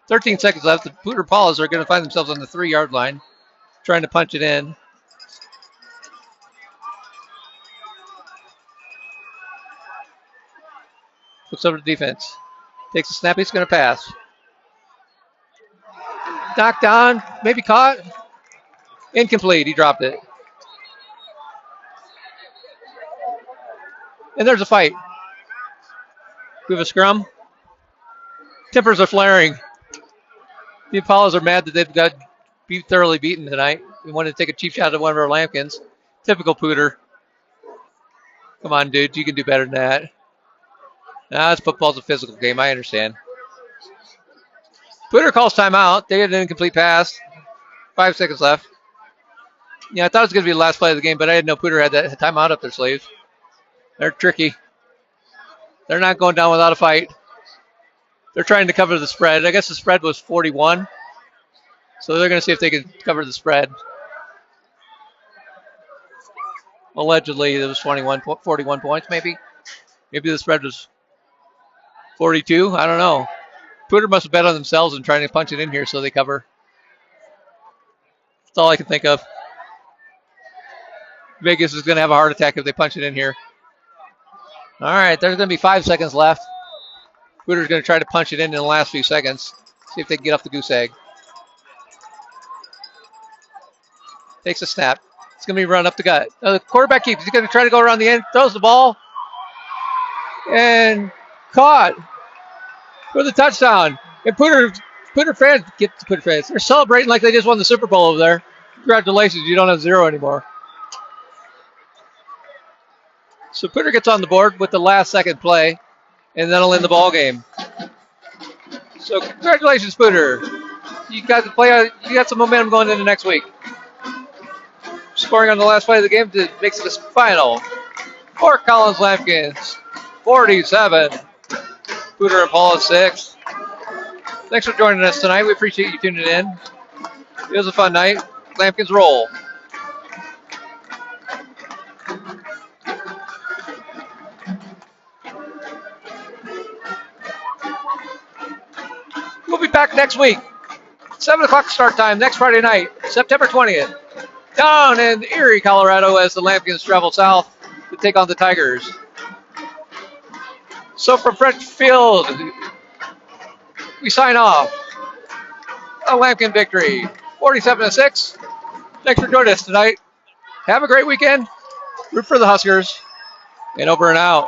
13 seconds left. The Poudre Impalas are going to find themselves on the 3-yard line, trying to punch it in. Looks over to defense. Takes a snap. He's going to pass. Knocked down. Maybe caught. Incomplete. He dropped it. And there's a fight. We have a scrum. Tempers are flaring. The Impalas are mad that they've got thoroughly beaten tonight. We wanted to take a cheap shot at one of our Lampkins. Typical Poudre. Come on, dude. You can do better than that. Nah, football's a physical game. I understand. Poudre calls timeout. They had an incomplete pass. 5 seconds left. Yeah, I thought it was going to be the last play of the game, but I didn't know Poudre had that timeout up their sleeves. They're tricky. They're not going down without a fight. They're trying to cover the spread. I guess the spread was 41. So they're going to see if they can cover the spread. Allegedly, it was 41 points, maybe. Maybe the spread was 42. I don't know. Poudre must have bet on themselves and trying to punch it in here so they cover. That's all I can think of. Vegas is going to have a heart attack if they punch it in here. All right, there's going to be 5 seconds left. Poudre's going to try to punch it in the last few seconds. See if they can get off the goose egg. Takes a snap. It's going to be run up the gut. The quarterback keeps. He's going to try to go around the end. Throws the ball. And caught for the touchdown. And Poudre fans, get to Poudre fans. They're celebrating like they just won the Super Bowl over there. Congratulations, you don't have 0 anymore. So Poudre gets on the board with the last second play, and that'll end the ball game. So congratulations, Poudre. You got to play. You got some momentum going into next week. Scoring on the last play of the game makes it a final. Fort Collins Lampkins 47. Poudre Impalas 6. Thanks for joining us tonight. We appreciate you tuning in. It was a fun night. Lampkins roll. We'll be back next week. 7 o'clock start time next Friday night, September 20th. Down in Erie, Colorado, as the Lampkins travel south to take on the Tigers. So from French Field, we sign off. A Lampkin victory, 47-6. Thanks for joining us tonight. Have a great weekend. Root for the Huskers. And over and out.